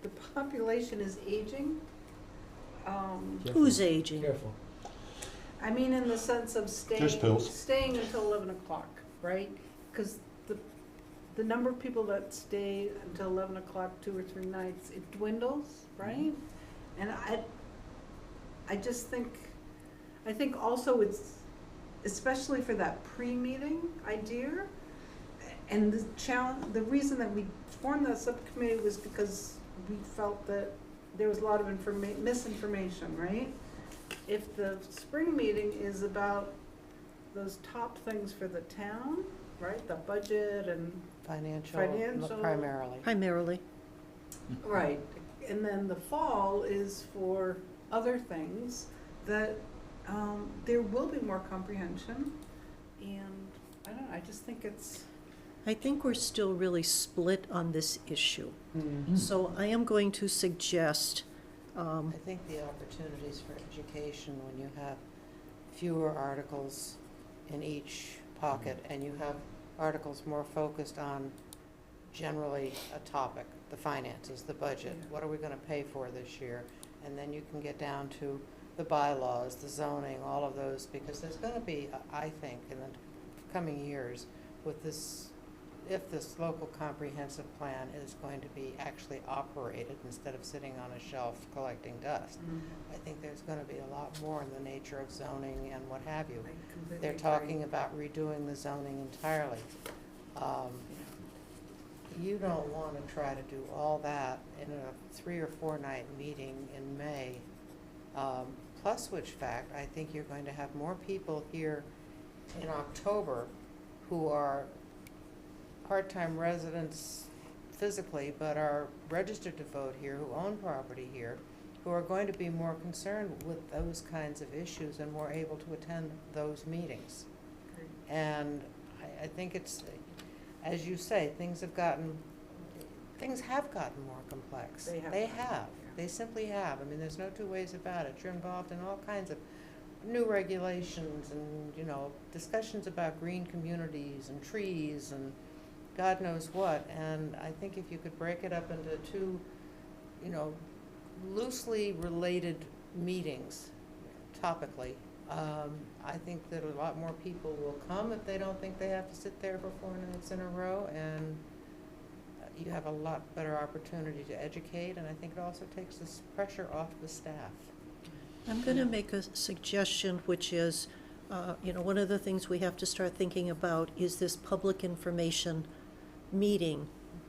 The population is aging. Who's aging? Careful. I mean, in the sense of There's pills. staying until 11 o'clock, right? Because the number of people that stay until 11 o'clock 2 or 3 nights, it dwindles, right? And I just think, I think also it's, especially for that pre-meeting idea, and the reason that we formed that subcommittee was because we felt that there was a lot of misinformation, right? If the spring meeting is about those top things for the town, right, the budget and, Financial, Financial. primarily. Primarily. right, and then the fall is for other things, that there will be more comprehension, and I don't know, I just think it's, I think we're still really split on this issue. Mm. So I am going to suggest, I think the opportunities for education, when you have fewer articles in each pocket, and you have articles more focused on generally a topic, the finances, the budget, Yeah. what are we gonna pay for this year? And then you can get down to the bylaws, the zoning, all of those, because there's gonna be, I think, in the coming years, with this, if this local comprehensive plan is going to be actually operated instead of sitting on a shelf collecting dust. I think there's gonna be a lot more in the nature of zoning and what have you. They're talking about redoing the zoning entirely. You don't wanna try to do all that in a 3 or 4 night meeting in May. Plus which fact, I think you're going to have more people here in October who are part-time residents physically, but are registered to vote here, who own property here, who are going to be more concerned with those kinds of issues and more able to attend those meetings. And I think it's, as you say, things have gotten more complex. They have. They simply have. I mean, there's no two ways about it. You're involved in all kinds of new regulations and, you know, discussions about green communities and trees and God knows what. And I think if you could break it up into 2, you know, loosely related meetings topically, I think that a lot more people will come if they don't think they have to sit there for 4 nights in a row, and you have a lot better opportunity to educate, and I think it also takes this pressure off the staff. I'm going to make a suggestion, which is, one of the things we have to start thinking about is this public information meeting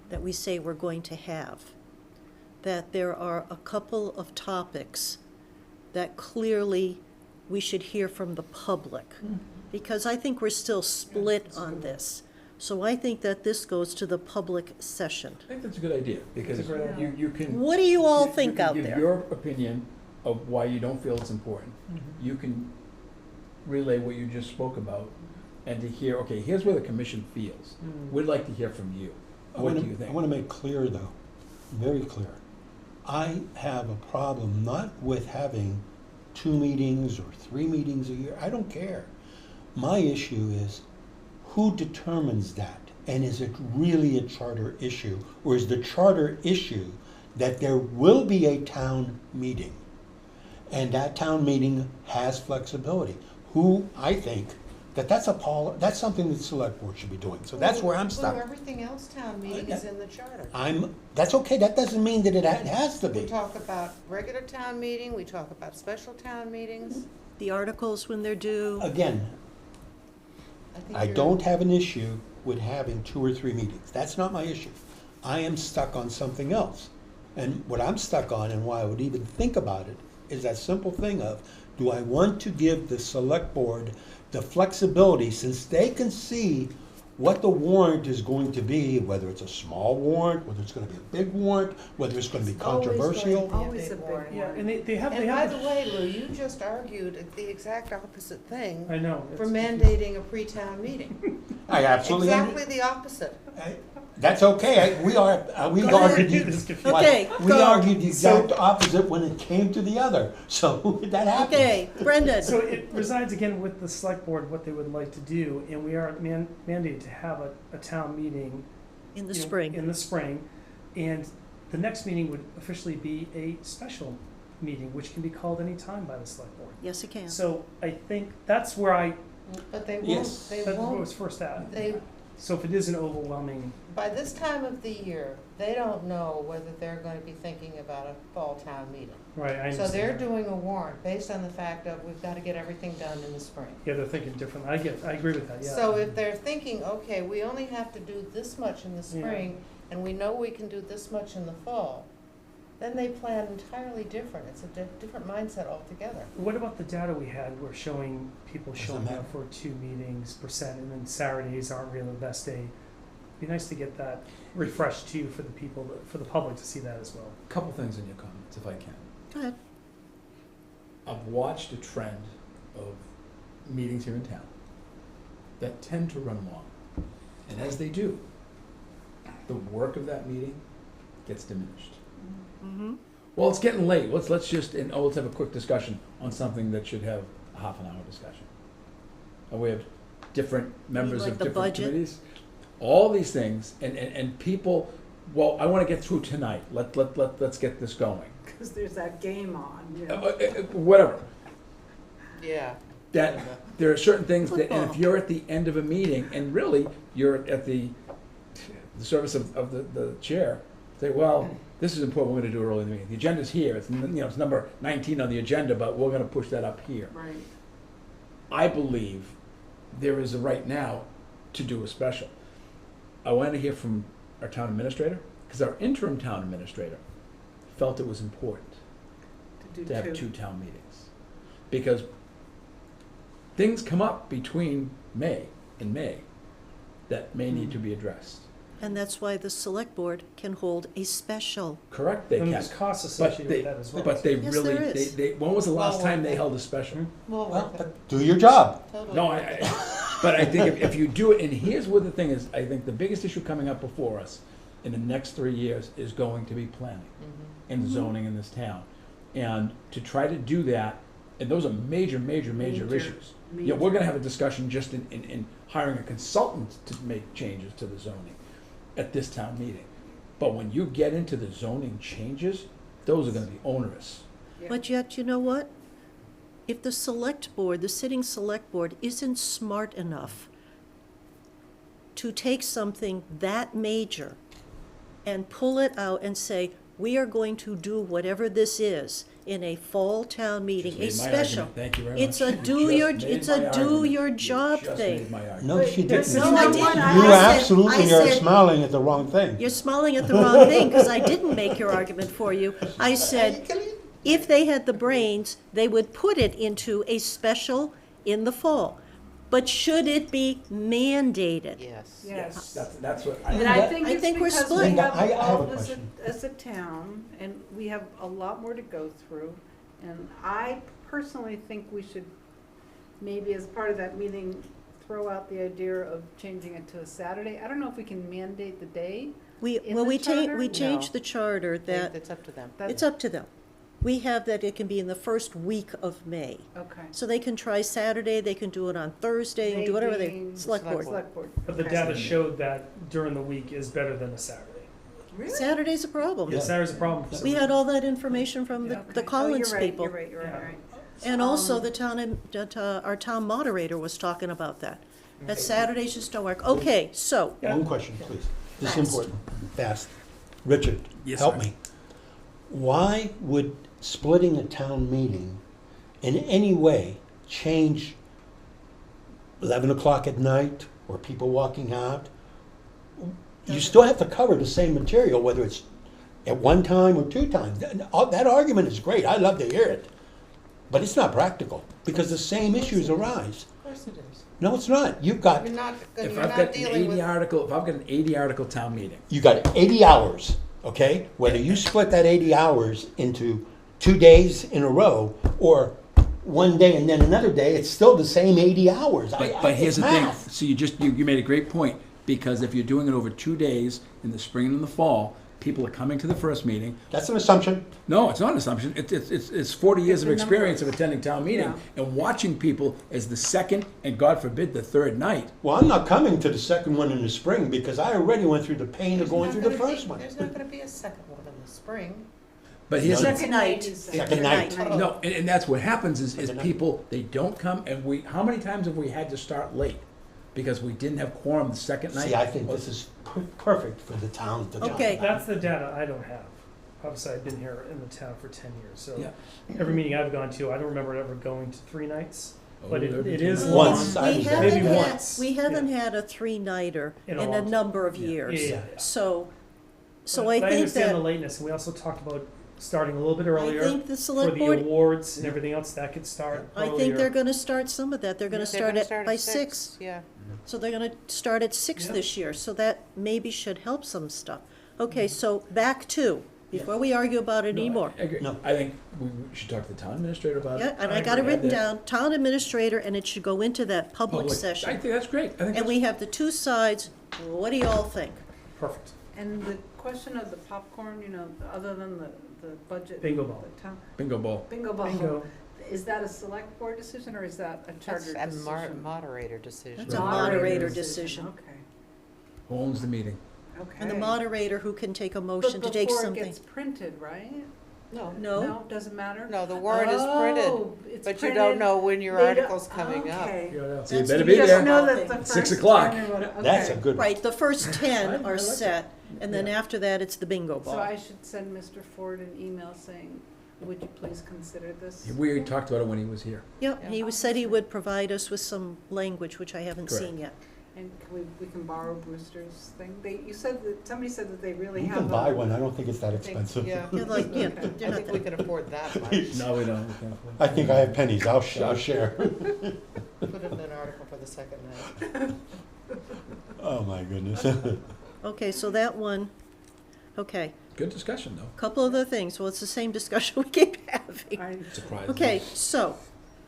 that we say we're going to have. That there are a couple of topics that clearly we should hear from the public. Because I think we're still split on this. So I think that this goes to the public session. I think that's a good idea, because It's a great idea. you can. What do you all you think can out give there? your opinion of why you don't feel it's important. You can relay what you just spoke about, and to hear, okay, here's where the commission feels. We'd like to hear from you. What do you think? I want to make clear, though, very clear. I have a problem not with having 2 meetings or 3 meetings a year. I don't care. My issue is who determines that? And is it really a charter issue? Or is the charter issue that there will be a town meeting? And that town meeting has flexibility. Who, I think, that's something that the select board should be doing. So that's where I'm stuck. Well, everything else town meeting is in the charter. That's okay, that doesn't mean that it has to We be. talk about regular town meeting, we talk about special town meetings. The articles when they're due. Again, think I you're- don't have an issue with having 2 or 3 meetings. That's not my issue. I am stuck on something else. And what I'm stuck on, and why I would even think about it, is that simple thing of, do I want to give the select board the flexibility, since they can see what the warrant is going to be, whether it's a small warrant, whether it's gonna be a big warrant, whether it's gonna be controversial. Always a big warrant. Yeah, and they have, And by the way, Lou, you just argued the exact opposite thing I know. for it's- mandating a pre-town meeting. I absolutely, Exactly the opposite. that's okay, we argued, This confused. Okay, we go. argued the exact opposite when it came to the other, so that happens. Okay, Brendan. So it resides again with the select board, what they would like to do, and we are mandated to have a town meeting. In the you know, spring. In the spring, and the next meeting would officially be a special meeting, which can be called any time by the select board. Yes, it can. So I think that's where But they Yes. won't, that's where I was first at. So if it is an overwhelming, by this time of the year, they don't know whether they're going to be thinking about a fall town meeting. right, I So understand they're that. doing a warrant based on the fact of, we've got to get everything done in the spring. Yeah, they're thinking differently. I agree with that, yeah. So if they're thinking, okay, we only have to do this much in the Yeah. spring, and we know we can do this much in the fall, then they plan entirely different. It's a different mindset altogether. What about the data we had? We're showing people Doesn't showing matter. up for 2 meetings percent, and then Saturdays aren't really the best day. Be nice to get that refreshed too for the people, for the public to see that as well. Couple things in your comments, if I can. Go ahead. I've watched a trend of meetings here in town that tend to run long. And as they do, the work of that meeting gets diminished. Mm-hmm. Well, it's getting late. Let's just let's have a quick discussion on something that should have a half an hour discussion. We have different members like of the different budget? committees. All these things, and people, well, I want to get through tonight. Let's get this going. Because there's that game on, you know. Whatever. Yeah. that there are certain things that, and Football. if you're at the end of a meeting, and really, you're at the service of the chair, say, well, this is important, we're gonna do it early in the meeting. The agenda's here, it's, it's number 19 on the agenda, but we're gonna push that up here. Right. I believe there is a right now to do a special. I wanted to hear from our town administrator, because our interim town administrator felt it was important to have two town meetings. Because things come up between May and May that may need to be addressed. And that's why the select board can hold a special. Correct, they And can. there's costs But associated they, with that as well. but they Yes, really, there is. they, when was the last Well, time they held a special? Well, but do your job. Totally. No, but I think if you do it, and here's what the thing is, I think the biggest issue coming up before us in the next 3 years is going to be planning Mhm. and zoning in this town. And to try to do that, and those are major issues. Yeah, we're gonna have a discussion just in hiring a consultant to make changes to the zoning at this town meeting. But when you get into the zoning changes, those are gonna be onerous. Yeah. But yet, you know what? If the select board, the sitting select board, isn't smart enough to take something that major and pull it out and say, we are going to do whatever this is in a fall town meeting, a Just made my special. argument. Thank you very much. It's a You do just your, made it's my a do argument. your You job just thing. made my argument. No, she didn't. No, I didn't. You I said- absolutely I are said- smiling at the wrong thing. You're smiling at the wrong thing, because I didn't make your argument for you. I said, if they had the brains, they would put it into a special in the fall. But should it be mandated? Yes. Yes. That's what And I, I think I it's think we're because split. we have I have a evolved question. as a town, and we have a lot more to go through. And I personally think we should, maybe as part of that meeting, throw out the idea of changing it to a Saturday. I don't know if we can mandate the day. We, In well, the charter? we No. changed the charter that, It's up to them. it's up to them. We have that it can be in the first week of May. Okay. So they can try Saturday, they can do it on Thursday, and do whatever they, being select board. Select board. But the Okay. data showed that during the week is better than a Saturday. Really? Saturday's a problem. Yeah, Saturday's a problem for some We had reason. all that information from Yeah. the Collins people. You're right, you're Yeah. right. And also Um, the town, our town moderator was talking about that. That Saturdays just don't work. Okay, so, Yeah. One question, please. This is Fast. important. Fast. Richard, Yes, help sir. me. Why would splitting a town meeting in any way change 11 o'clock at night or people walking out? You still have to cover the same material, whether it's at one time or two times. That argument is great. I love to hear it. But it's not practical because the same issues arise. Of course it is. No, it's not. You've got You're not, if you're I've not got an dealing 80 with. article, if I've got an 80 article town meeting, you got 80 hours, okay? Whether you split that 80 hours into 2 days in a row or one day and then another day, it's still the same 80 hours. but here's it's the thing, math. so you made a great point, because if you're doing it over 2 days in the spring and in the fall, people are coming to the first meeting. That's an assumption. No, it's not an assumption. It's 40 years It's of the experience of numbers. attending town meeting Yeah. and watching people as the second and God forbid the third night. Well, I'm not coming to the second one in the spring because I already went through the pain of going through the first one. There's not gonna be a second one in the spring. But here's the Second night. Second night. no, and that's what happens is Second night. people, they don't come, and how many times have we had to start late because we didn't have quorum the second night? See, I think this is perfect for the town to talk Okay. about. That's the data I don't have. Obviously, I've been here in the town for 10 years, so Yeah. every meeting I've gone to, I don't remember ever going to 3 nights. But it Oh, is Once. long. I we was haven't Maybe had, once. we haven't Yeah. had a 3-nighter In in a a long number of Yeah. years. Yeah, yeah, yeah. So But I I think understand the that, lateness, and we also talked about starting a little bit I earlier think the for select the board, awards and everything else that could start I earlier. think they're gonna start some of that. They're gonna start at, by 6. Yeah. So they're gonna start at 6 Yeah. this year, so that maybe should help some stuff. Okay, so back to, before we argue about it No, anymore. I agree. No. I think we should talk to the town administrator about it. Yeah, and I I got it agree. written down, town administrator, and it should go into that public I session. think that's great. I think And that's, we have the two sides. What do you all think? Perfect. And the question of the popcorn, other than the budget. Bingo ball. the town- bingo ball. Bingo ball. Bingo. Is that a select board decision or is that a charter That's a decision? moderator decision. That's a moderator decision. Okay, Who owns the meeting? okay. And the moderator who can take a motion to take But before it something. gets printed, right? No, No? Doesn't matter? no, the warrant is printed, Oh, it's but you don't printed. know when your They don't- article's coming up. Okay. You know, so That's you better the be big Just there. know that the Thing. 6 first o'clock. 10 or whatever- That's a okay. good one. Right, the first 10 I are like set, and then Yeah. after that, it's the bingo So ball. I should send Mr. Ford an email saying, would you please consider this? We already talked about it when he was here. Yep, Yeah. he said he would provide us with some language, which I haven't Correct. seen yet. And can we can borrow Brewster's thing? You said that, somebody said that they really You have can a. buy one, I don't think it's that I think- expensive. Yeah. Yeah, like, yeah, Okay. they're I not think we that, can afford that much. No, we don't. We can't afford I think I have pennies, I'll share. Put it in an article for the second night. Oh, my goodness. okay, so that one, okay. Good discussion, though. Couple other things, well, it's the same discussion we keep having. I- Surprising. Okay, so,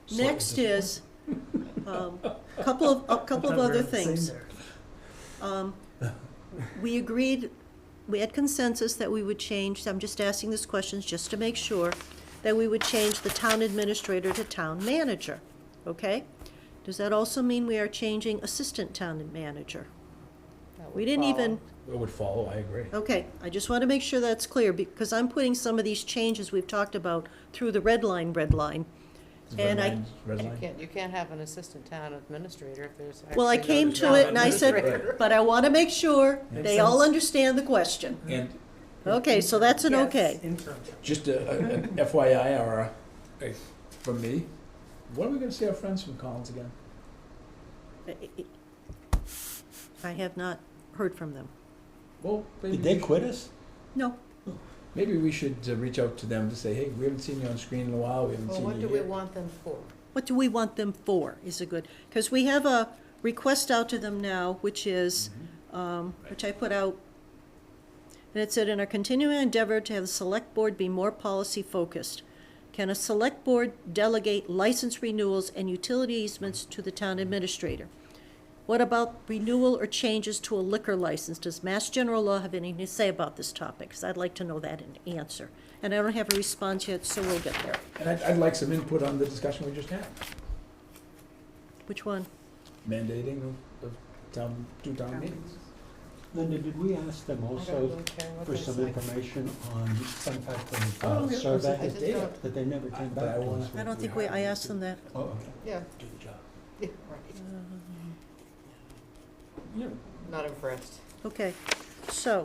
Slightly next is, couple of I thought we were other the same things. there. We agreed, we had consensus that we would change, I'm just asking this questions just to make sure, that we would change the town administrator to town manager, okay? Does that also mean we are changing assistant town manager? That We would didn't follow. even, It would follow, I agree. okay, I just want to make sure that's clear, because I'm putting some of these changes we've talked about through the red line. And I- Red You line? can't have an assistant town administrator if there's Well, I actually came no to town it and I said, administrator. but I want to make sure Makes they all sense. understand the question. And Okay, so that's an Yes. okay. Intern. just an FYI, or from me, when are we gonna see our friends from Collins again? I have not heard from them. Well, maybe Did they we quit us? No, Maybe we should reach out to them to say, hey, we haven't seen you on screen in a while, we haven't Well, seen what you do we here. want them for? what do we want them for is a good, because we have a request out to them now, which is, which I put out, and it said, in our continuing endeavor to have the select board be more policy focused, can a select board delegate license renewals and utility easements to the town administrator? What about renewal or changes to a liquor license? Does Mass General Law have anything to say about this topic? Because I'd like to know that in answer. And I don't have a response yet, so we'll get there. And I'd like some input on the discussion we just had, Which one? mandating of town, 2 town meetings. Linda, did we ask them I don't also really care what for they some say. information on some type of Oh, yeah, survey? I just data. don't- That they never came But I back to wanna- us I don't think I asked them that. Oh, okay. Yeah, Do the job. yeah, right. Yeah. Not impressed. Okay, so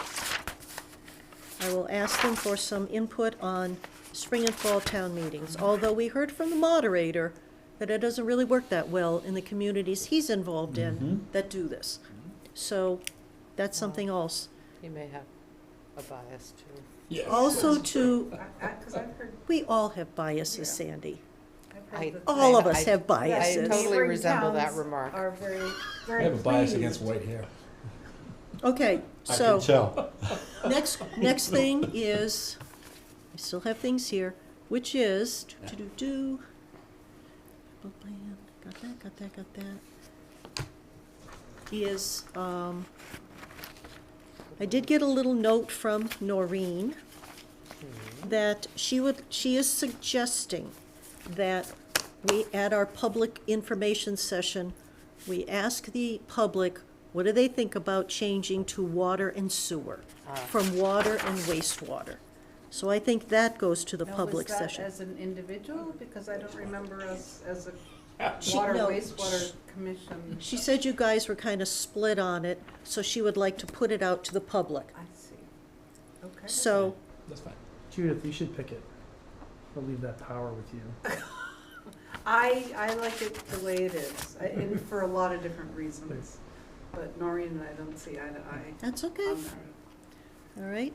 I will ask them for some input on spring and fall town meetings, although we heard from the moderator that it doesn't really work that well in the communities he's involved in Mhm. that do this. So that's something else. He may have a bias too. Yes. Also to, Because I've heard, we all have biases, Yeah. Sandy. I've heard that All of us I- have I biases. totally neighboring resemble that towns remark. Are very, I very have a bias against pleased. white hair. Okay, I so. can tell. Next thing is, I still have things here, which is, do-do-do-do. Got that. Is, I did get a little note from Noreen that she is suggesting that we, at our public information session, we ask the public, what do they think about changing to water and sewer? From water and wastewater. So I think that goes to the Now, public was that session. as an individual? Because I don't remember us as a She- water no, wastewater commission. She said you guys were kind of split on it, so she would like to put it out to the public. I see. Okay. So, That's fine. Judith, you should pick it. I'll leave that power with you. I like it the way it is, and for a lot of different reasons. But Noreen and I don't see eye to eye that's okay, on that. all right?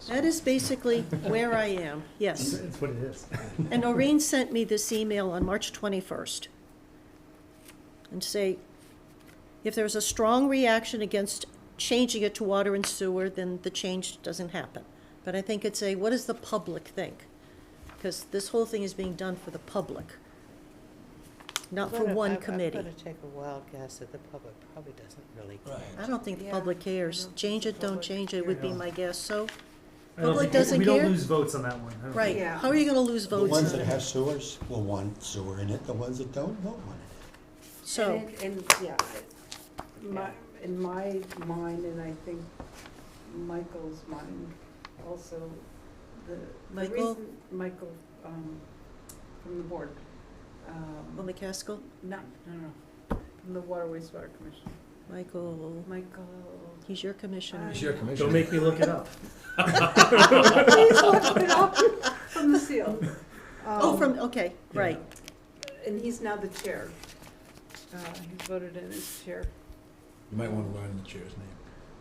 That is basically where I am, yes. It's what it is. And Noreen sent me this email on March 21st. And say, if there's a strong reaction against changing it to water and sewer, then the change doesn't happen. But I think it's what does the public think? Because this whole thing is being done for the public, not for one committee. I'm gonna take a wild guess that the public probably doesn't really care. I don't think the Yeah, public I cares. don't think Change the it, don't public change it would be cares. my guess, so, I don't Public think doesn't we care? don't lose votes on that one. I don't right. think. Yeah. How are you gonna lose The votes ones on that it? have sewers will want sewer in it, the ones that don't won't want it. So, And yeah, in my mind, and I think Michael's mind also, Michael? Michael, from the board. Oh, McCaskill? No, from the Water Wastewater Commission. Michael, Michael. he's your commissioner. It's your commission. Don't make me look it up. Please look it up from the seal. Oh, okay, Yeah. right. And he's now the chair. He's voted in as chair. You might want to learn the chair's name.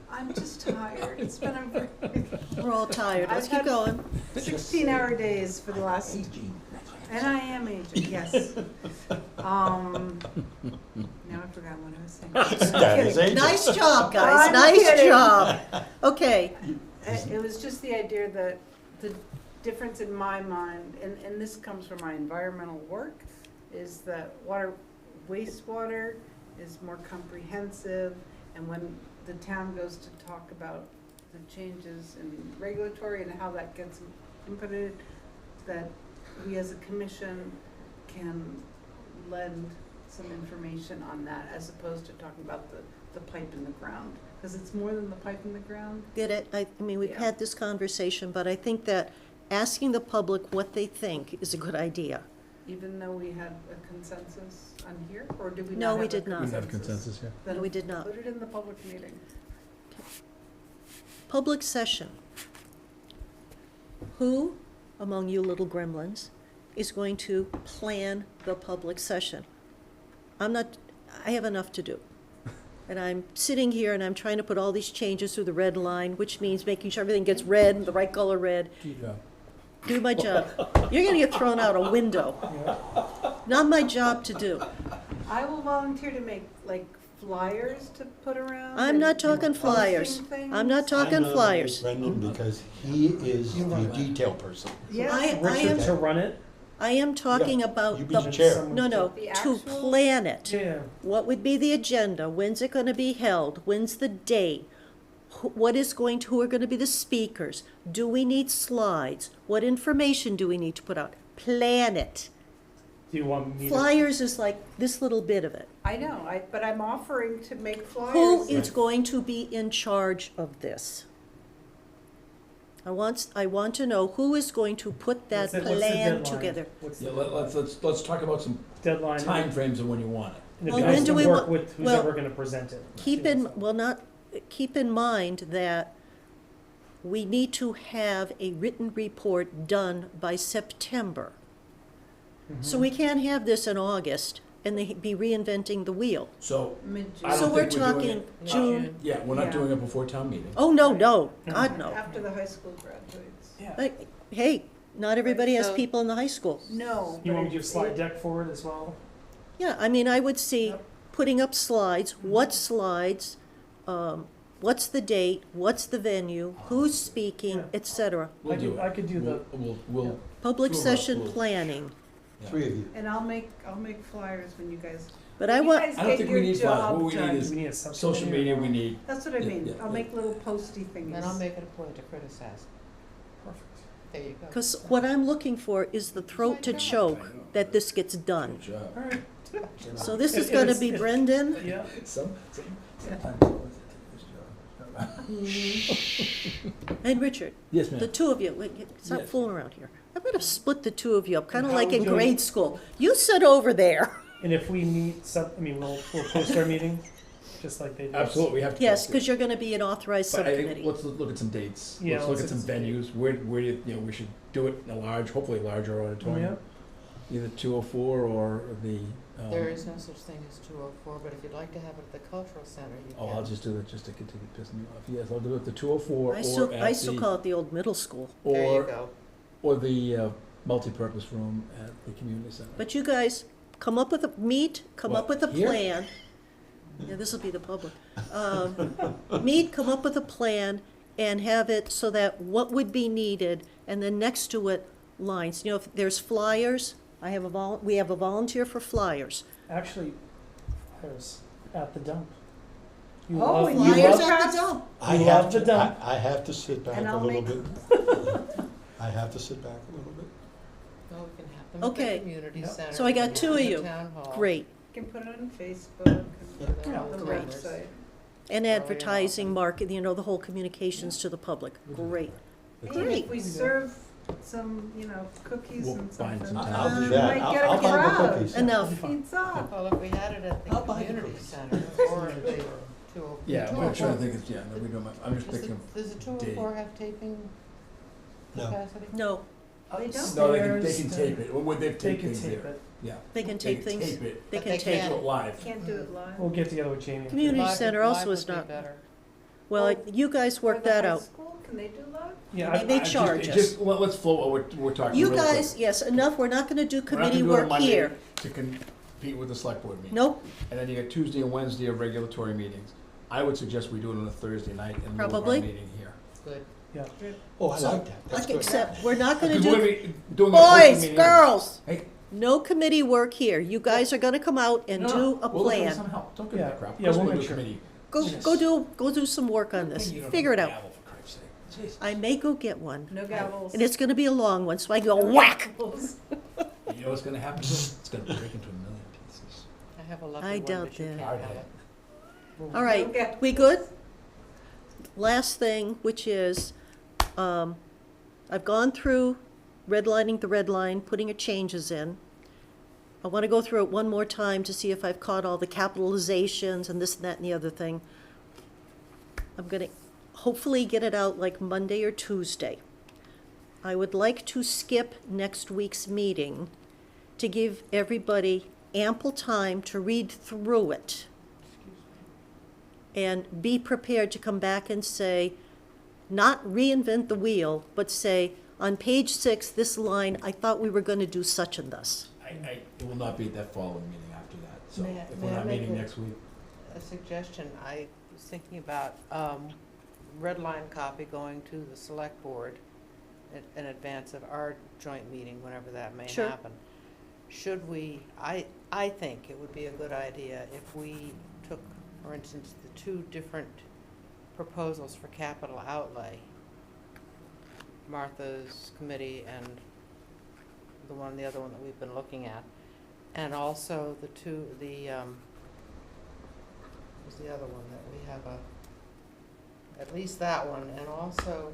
I'm just tired. It's been a We're all tired. Let's I've keep had- going. 16-hour days for the last, and I am aging, yes. Now I forgot what I was saying. That is aging. Nice job, guys, I'm nice kidding. job. Okay, It was just the idea that the difference in my mind, and this comes from my environmental work, is that wastewater is more comprehensive, and when the town goes to talk about the changes in regulatory and how that gets inputted, that we as a commission can lend some information on that, as opposed to talking about the pipe in the ground, because it's more than the pipe in the ground. get it? I mean, we've Yeah. had this conversation, but I think that asking the public what they think is a good idea. Even though we had a consensus on here, or did we No, not we have did a not. We have consensus here. Then No, we did not. Put it in the public meeting. Public session. Who among you little gremlins is going to plan the public session? I have enough to do. And I'm sitting here and I'm trying to put all these changes through the red line, which means making sure everything gets red, the right color red. Good job. Do my job. You're gonna get thrown out a window. Not my job to do. I will volunteer to make like flyers to put around. I'm and not talking posting flyers. things. I'm not talking flyers. Brendan, because he is You the run that. detail person. Yes. I Richard am- to run it? I am talking about You be the, the chair. Someone no, The to actual- plan it. Yeah. What would be the agenda? When's it gonna be held? When's the date? Who are gonna be the speakers? Do we need slides? What information do we need to put out? Plan it. Do you want me to? Flyers is like this little bit of it. I know, but I'm offering to make flyers. Who is going to be in charge of this? I want to know who is going to put that What's the plan deadline? together. What's Yeah, the let's talk about some deadline? timeframes of when you want it. And it'd Well, be when nice do to we work want- with who's well, ever gonna present it. Keep in mind that we need to have a written report done by September. So we can't have this in August and they be reinventing the wheel. So, Mid-June. I don't So we're think we're doing talking it. June. yeah, we're not Yeah. doing it before town meeting. Oh, no, God, no. After the high school graduates. Like, hey, not everybody has So- people in the high school. No. You but want me to do a it- slide deck for it as well? Yeah, I mean, I would see Yep. putting up slides, what slides, what's the date, what's the venue, who's speaking, Yeah. et cetera. We'll do it. I could do the. We'll, Public Two of us session will- planning. yeah. Three of you. And I'll make flyers when you guys. But I you want, guys I don't get think your we need flyers. job What we need done. is Do we need a subcommittee social or media, no? we need. That's what I Yeah, mean. yeah, I'll yeah. make little posty thingies. Then I'll make it a point to criticize. Perfect. There you go. because what I'm looking for is the throat to choke that this gets done. Good job. All right. So this is If gonna it's- be if- Brendan. Yeah. Sometimes. And Richard, Yes, the ma'am. two of you, wait, stop Yes. fooling around here. I'm gonna split the two of you up, kind of And how like we in doing- grade school. You sit over there. And if we meet, we'll post our meeting, just like they do. Absolutely, we have to. Yes, post it. because you're gonna be an authorized But I think, subcommittee. let's look at some dates. Yeah, Let's look at let's some look at some venues. Where do you know, we should do it in a large, hopefully larger Yeah. auditorium. Either 204 or the. There is no such thing as 204, but if you'd like to have it at the cultural center, you Oh, can. I'll just do it just to continue pissing you off. Yes, I'll do it at the 204 I or still at call the, it the old middle school. There you or, go. or the multipurpose room at the community center. But you guys, come up with a What, here? plan. Yeah, this'll be the public. Come up with a plan and have it so that what would be needed, and then next to it, lines. You know, if there's flyers, we have a volunteer for flyers. Actually, flyers at the dump. You Oh, love, and you Flyers love, at the dump. I You have love the to, dump. I have to sit back And a I'll little make- bit. I have to sit back a little bit. No, we can have them at Okay. the community Yep. center. So I got we can two have of them you. at Town hall. Great. You can put it on Facebook and Yeah, on the great. website. And Early advertising, often. market, the whole communications to the public. Great. And Great. if we serve some, cookies We'll and find something. some time. I'll do You that. might get a I'll buy the crowd. cookies. Enough. Pizza. Well, if we had it at the I'll buy the community cookies. center or at the 204. Yeah, I'm trying to think, it's, yeah, no, we don't, I'm just Does thinking the, does the 204 have taping No. capacity? No, They don't. No, they can Upstairs, tape it, well, they've They taped can things tape there, it. yeah. they can tape things. Tape it, They But can they tape. can't. do it live. Can't do it live. We'll get together with Jamie. Community Live- center also live is would be not, better. well, you guys Or work the that high out. school, can they do live? Yeah, They I, charge us. Just, let's flow what we're talking You real quick. guys, yes, enough, we're not gonna do We're not committee gonna do it on work Monday here. To compete with the select board meeting. Nope, And then you got Tuesday and Wednesday of regulatory meetings. I would suggest we do it on a Thursday night in the middle of our Probably. meeting here. Good. Oh, I So, like that. That's like, good. except, we're not gonna Because we're do, gonna be doing an open boys, meeting. girls, Hey. no committee work here. You guys are gonna come out and No, do a we'll look for plan. some help. Don't give me Yeah. that crap. Yeah, Of course we'll we'll make do a sure. committee. Go do some work on this. You don't Figure it have out. a gavel, for Christ's sake. Jesus. I may go get one, No gavels. and it's gonna be a long one, so I can go whack. Gavels. You know what's gonna happen to it? It's gonna break into a million pieces. I have a lucky I one, doubt but you that. can't have it. All right, Okay. we good? Last thing, which is, I've gone through redlining the red line, putting changes in. I want to go through it one more time to see if I've caught all the capitalizations and this and that and the other thing. I'm gonna hopefully get it out like Monday or Tuesday. I would like to skip next week's meeting to give everybody ample time to read through it and be prepared to come back and say, not reinvent the wheel, but say, on page 6, this line, I thought we were going to do such and thus. It will not be at that following meeting after that. So May I- if may we're I not make meeting a- next week, A suggestion, I was thinking about, red line copy going to the select board in advance of our joint meeting, whenever that may Sure. happen. Should we, I think it would be a good idea if we took, for instance, the two different proposals for capital outlay, Martha's committee and the other one that we've been looking at, and also what's the other one that we have at least that one, and also,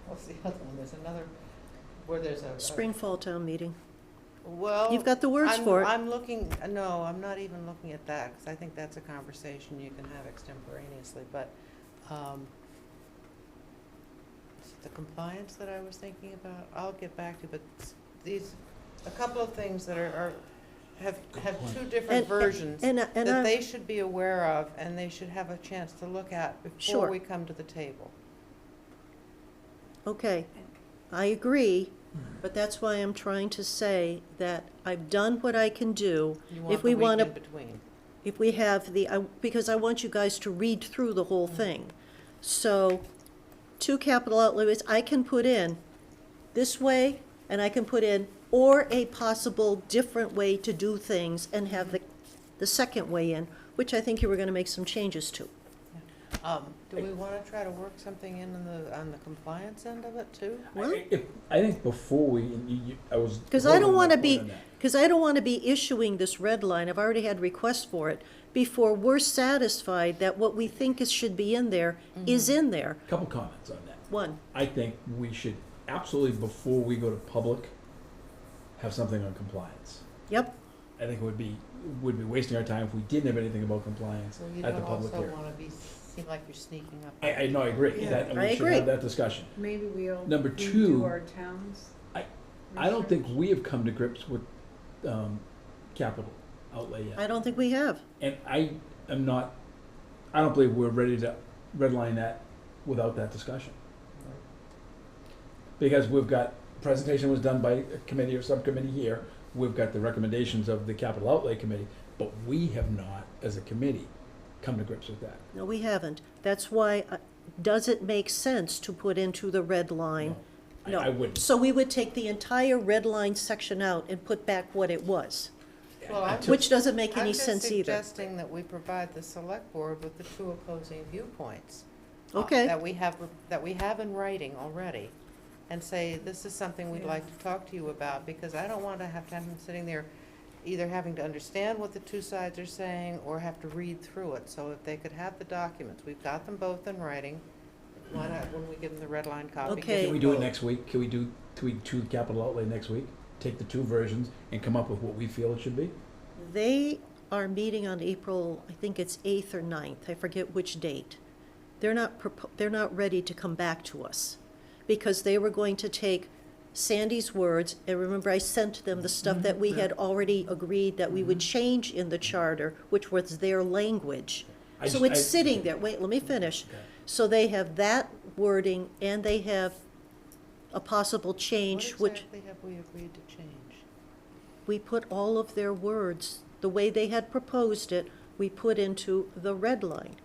what's the other one? There's another, where there's a. Spring, fall town meeting. Well. You've got the words for it. I'm looking, no, I'm not even looking at that, because I think that's a conversation you can have extemporaneously, but, is it the compliance that I was thinking about? I'll get back to, but a couple of things that have two different And- versions And that I, they should be aware of, and they should have a chance to look at before Sure. we come to the table. okay, I agree, but that's why I'm trying to say that I've done what I can do. You If want we the week wanna- in between. If we have because I want you guys to read through the whole thing. So, two capital outlays, I can put in this way, and I can put in, or a possible different way to do things, and have the second way in, which I think you were gonna make some changes to. Do we want to try to work something in on the compliance end of it too? Well, I think before we, I was. because I don't holding wanna my be, point on that. because I don't wanna be issuing this red line, I've already had requests for it, before we're satisfied that what we think should be in there is in there. Couple comments on that. One, I think we should absolutely, before we go to public, have something on compliance. yep, I think it would be wasting our time if we didn't have anything about compliance So you at the don't public also hearing. want to seem like you're sneaking up. I know, I agree, Yeah. that, and I we should agree. have that discussion. Maybe we'll Number redo two, our towns. I don't think research. we have come to grips with, capital outlay yet. I don't think we have. And I don't believe we're ready to redline that without that discussion. Because we've got, presentation was done by a committee or subcommittee here, we've got the recommendations of the capital outlay committee, but we have not, as a committee, come to grips with that. No, we haven't. That's why, does it make sense to put into the red line? No, I wouldn't. So we would take the entire red line section out and put back what it was, Well, I'm Until- which doesn't make any I'm just sense either. suggesting that we provide the select board with the two opposing viewpoints. Okay. That we have in writing already, and say, this is something we'd like to talk to you about, because I don't want to have them sitting there either having to understand what the two sides are saying, or have to read through it. So if they could have the documents, we've got them both in writing, Why not, when we give them the red line copy? Okay. give Can we them do it both? next week? Can we do two capital outlay next week? Take the two versions and come up with what we feel it should be? They are meeting on April, I think it's 8th or 9th, I forget which date. They're not ready to come back to us, because they were going to take Sandy's words, and remember I sent them the stuff that we had already agreed that we would change in the charter, which was their language. So it's sitting there, wait, let me finish. Okay. So they have that wording, and they have a possible change, What which exactly have we agreed to change? we put all of their words, the way they had proposed it, we put into the red line.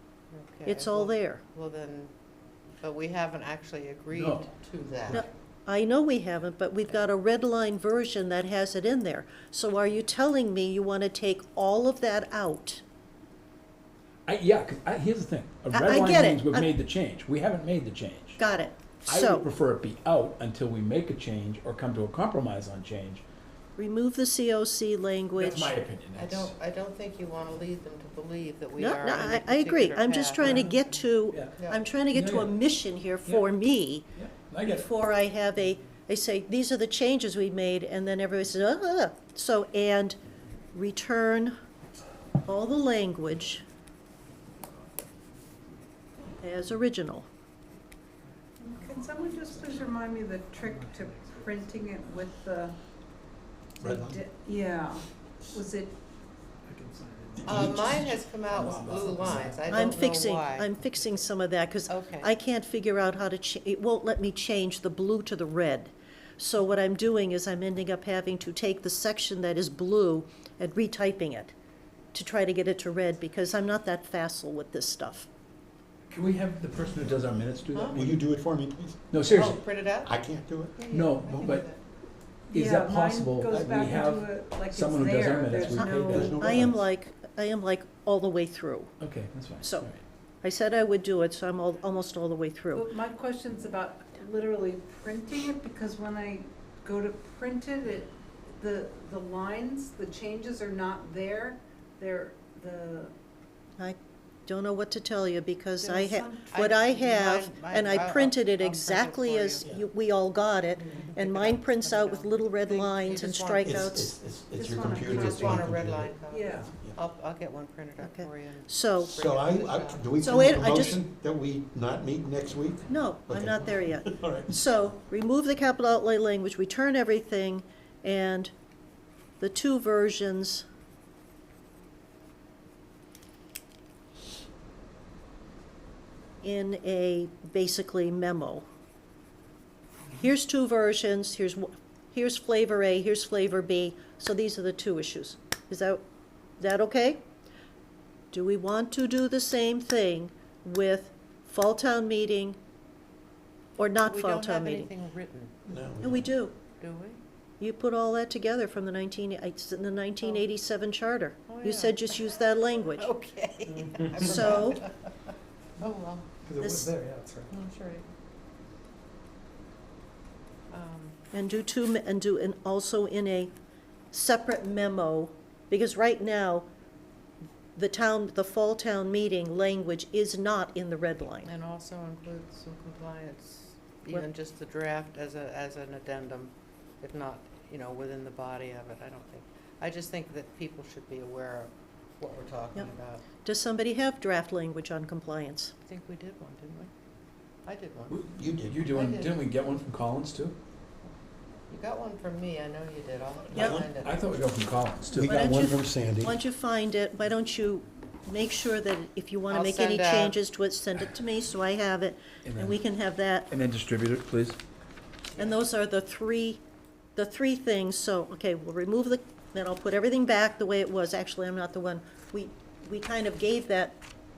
Okay, It's all well- there. Well then, but we haven't actually agreed No. to that. No, I know we haven't, but we've got a red line version that has it in there. So are you telling me you want to take all of that out? Yeah, 'cause here's the thing. A I red line get it. means we've I'm- made the change. We haven't made the change. Got it. I would So, prefer it be out until we make a change or come to a compromise on change. remove the COC language. That's my opinion. I don't think you wanna lead them to believe that we No, are no, on a I agree. particular I'm just path. trying to get to, Yeah, Yeah. I'm trying to get to a Yeah. mission here for me. yeah, I get it. Before I have I say, these are the changes we made, and then everybody says, So, and return all the language as original. Can someone just please remind me the trick to printing it with the? Red line? Yeah, was it, Mine has come out with blue lines, I I'm don't know fixing, why. I'm fixing some of that, because Okay. I can't figure out how to, it won't let me change the blue to the red. So what I'm doing is I'm ending up having to take the section that is blue and retyping it to try to get it to red, because I'm not that facile with this stuff. Can we have the person who does our minutes do that? Will you do it for me, please? No, Oh, seriously. print it out? I can't do it. Yeah, yeah, No, I can do but that. Is yeah, that mine possible goes that back we have into it like it's someone who does our there. minutes, There's we pay no- them? There's no I am balance. like all the way through. Okay, that's fine. So- All right. I said I would do it, so I'm almost all the way through. But my question's about literally printing it, because when I go to print it, the lines, the changes are not there. They're, I don't know what to tell you, because I there's have, some. what I have, Mine- and I I'll- printed I'll it print it exactly for as you. we all got it, You can and pick it mine up, prints let me out with know. little red You lines and just want- strikeouts. It's Just your wanna- computer. You it's just your want a red computer. line copy? Yeah. I'll get one printed up Okay. for you. and- So, So do we So come with it- a I just- motion that we not meet next week? no, I'm Okay. not there yet. All right. So, remove the capital outlay language, return everything, and the two versions in a basically memo. Here's two versions, here's flavor A, here's flavor B, so these are the two issues. Is that okay? Do we want to do the same thing with fall town meeting or not fall town meeting? We don't have anything written, No. No, we do. do we? You put all that together from it's in the 1987 charter. Oh, You yeah. said just use that language. Okay. So, Oh, well, Because it This- was there, yeah, that's right. that's right. and also in a separate memo, because right now, the fall town meeting language is not in the red line. And also include some compliance, What? even just the draft as an addendum, if not, within the body of it, I don't think. I just think that people should be aware of what we're talking Yep. about. Does somebody have draft language on compliance? I think we did one, didn't we? I did one. You did. You didn't we get one from Collins too? You got one from me, I know you did, I'll Yep. find it. I thought we got from Collins too. We Why got don't one you- from Sandy. Once you find it, why don't you make sure that if you want to I'll make any send out- changes to it, send it to me so I have it, and we can have that. And then distribute it, please. And those are the three things, so, okay, we'll remove then I'll put everything back the way it was. Actually, I'm not the one, we kind of gave that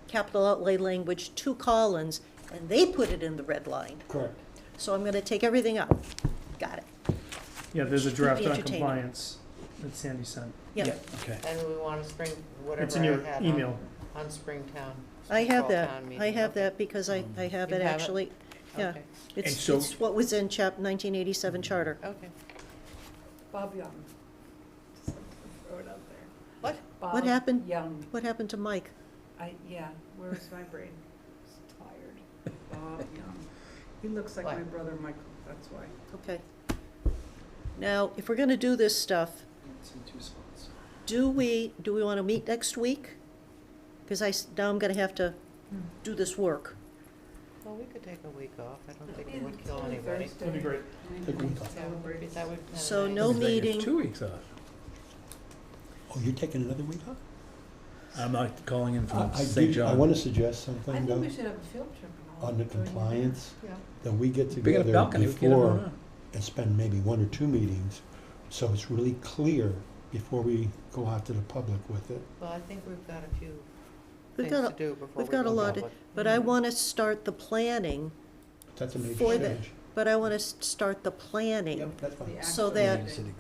capital outlay language to Collins, and they put it in the red line. Correct. So I'm gonna take everything out. Got it. Yeah, there's a Keep draft me on entertained. compliance that Sandy sent. Yeah, Okay. And we want to It's in whatever I your had email. on Springtown. I have fall that. town I meeting, have okay. that because I have You it have it? actually. Yeah. Okay. It's, And so- it's what was in 1987 charter. Okay. Bob Young. Just like to throw it out there. What? Bob happened? Young. What happened to Mike? Yeah, where's my brain? It's tired. Young. He looks like What? my brother Michael, that's why. Okay. Now, if we're gonna do this stuff, It's in two spots. do we wanna meet next week? Cause now I'm gonna have to do this work. Well, we could take a week off. I don't think Yeah, it would it's kill only anybody. Thursday. That'd be great. Take a week off. Celebrate. That would kinda So nice. no Because they get meeting. 2 weeks off. Oh, you're taking another week off? I'm not calling in from I St. did, John. I wanna suggest I something think though, we should have a field trip and all. on the Go to compliance, Yeah. that we get Big enough together balcony, we can get it before on. and spend maybe 1 or 2 meetings, so it's really clear before we go out to the public with it. Well, I think we've got a few We've things got to do before we we've got a go lot of- public. But I wanna start the planning, That's a major For the- change. but I wanna start the planning. Yep, that's fine. The So actual that- meeting.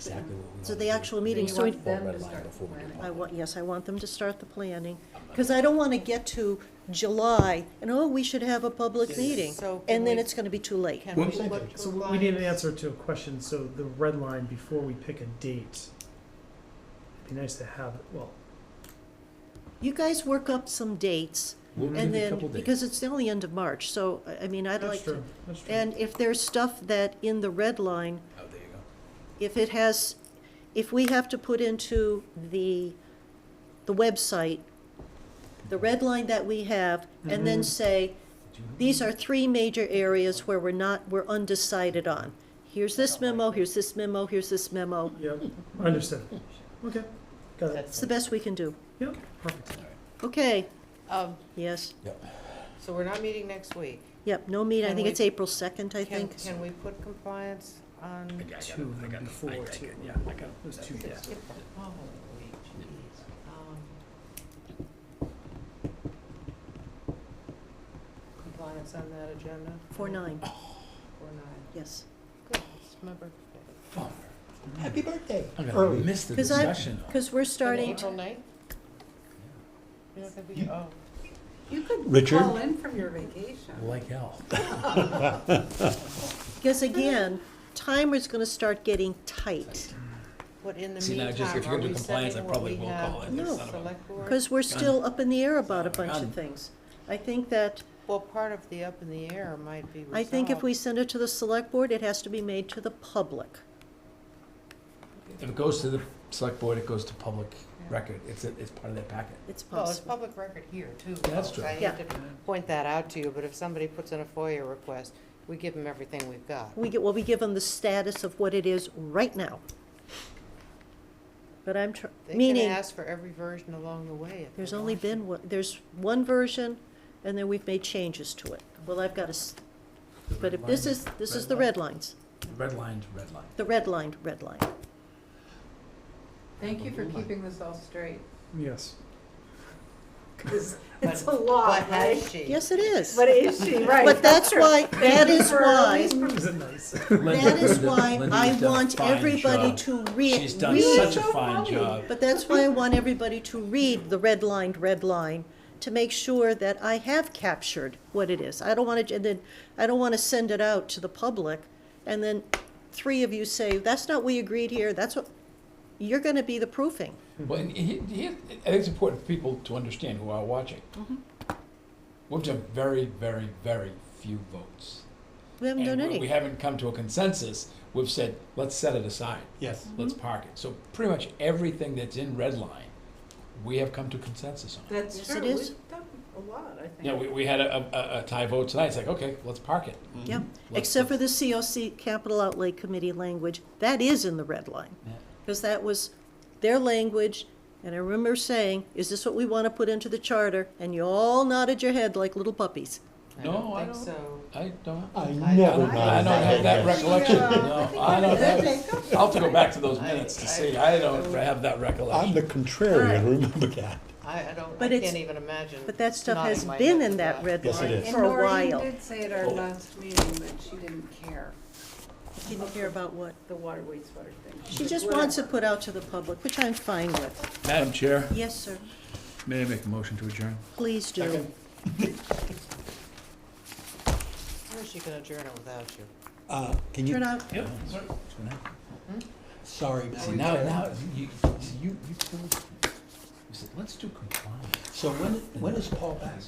So the actual So meeting, you so we, want them to start planning. yes, I want them to start the planning, cause I don't wanna get to July and, oh, we should have a public meeting, So can and then we- it's gonna be too late. Can we Same put page. So we need an compliance- answer to a question, so the red line before we pick a date. It'd be nice to have, well, You guys work up some dates, We'll give and you a then, couple days. because it's the only end of March, so, I mean, I'd that's like to. true, that's true. And if there's stuff that in the red line, Oh, there you go. if we have to put into the website, the red line that we have, and then Mhm. say, these are 3 major areas where we're undecided on. Here's this memo, here's this memo, here's this memo. Yep, understood. Okay, got it. It's the best we can do. Yep, perfect. Okay, Um, yes, so we're not meeting next week. yep, no meeting, I Can think we- it's April 2nd, I Can, think. can we put compliance on? Two of them before, too. Yeah, I got it. There's 2, yeah. Oh, jeez. Compliance on that agenda? 4/9, 4/9. yes. Good, it's my birthday. Oh, Happy birthday. I'm gonna Early. miss the 'Cause discussion. Because we're starting, April 9th? You're not gonna be, oh. You could Richard? call in from your vacation. Like hell. because again, timer's gonna start getting tight. What, in the See, now, meantime, just if you're are gonna we do compliance, I sending what probably we will have call in. to the No. select board? Because we're still up in the air about a bunch Done. of things. I think that, Well, part of the up in the air might be resolved. I think if we send it to the select board, it has to be made to the public. If it goes to the select board, it goes to public record. It's part of their packet. It's Well, it's possible. public record here, too. That's folks. true. I Yeah. hate to point that out to you, but if somebody puts in a FOIA request, we give them everything we've got. We give them the status of what it is right now. But I'm They meaning, can ask for every version along the way if they there's only want to. been, there's one version, and then we've made changes to it. Well, I've got The but red if this line- is the red lines, Red line's red line. the red line. Thank you for keeping this all straight, Yes. because But- it's a lot, But right? has she? Yes, it is. But is she, right? But that's why, that is For why, at least Is it nice? that is why Linda's I done a want fine everybody job. to read. She's done read- such a so fine funny. job. But that's why I want everybody to read the red line, to make sure that I have captured what it is. I don't want to, and then, I don't want to send it out to the public, and then 3 of you say, that's not what we agreed here, that's what, you're gonna be the proofing. Well, and I think it's important for people to understand who are watching. Mhm. We've done very, very, very few votes. We haven't done And we any. haven't come to a consensus. We've said, let's set it aside. Yes. Let's park it. So pretty much everything that's in red line, we have come to consensus on. That's Yes, true. it is. We've done a lot, I think. Yeah, we had a tie vote tonight. It's like, okay, let's park it. Yeah, Let's- except for the COC, Capital Outlay Committee language, that is in the red line. Yeah. Because that was their language, and I remember saying, is this what we want to put into the charter? And you all nodded your head like little puppies. No, I think don't. so. I don't. I I never don't- I nodded don't my have head that yes. recollection. Yeah. No, I don't have. Jacob? I'll have to go back to those minutes to I- see. I don't have that I'm recollection. the contrarian, remember that. I don't, I But it's- can't even imagine. But that stuff nodding has my been head in to that red Yes, it line is. And for a Noreen while. did say at our last meeting that she didn't care, Didn't care about what. the water wastewater thing. She just wants it put out to the public, which I'm fine with. Madam Chair, Yes, sir, may I make a motion to adjourn? please do. Second. How is she gonna adjourn it without you? Can Turn you, out, Yep. sorry, See, Madam now, Chair. you told, you said, let's do compliance. So when is Paul back?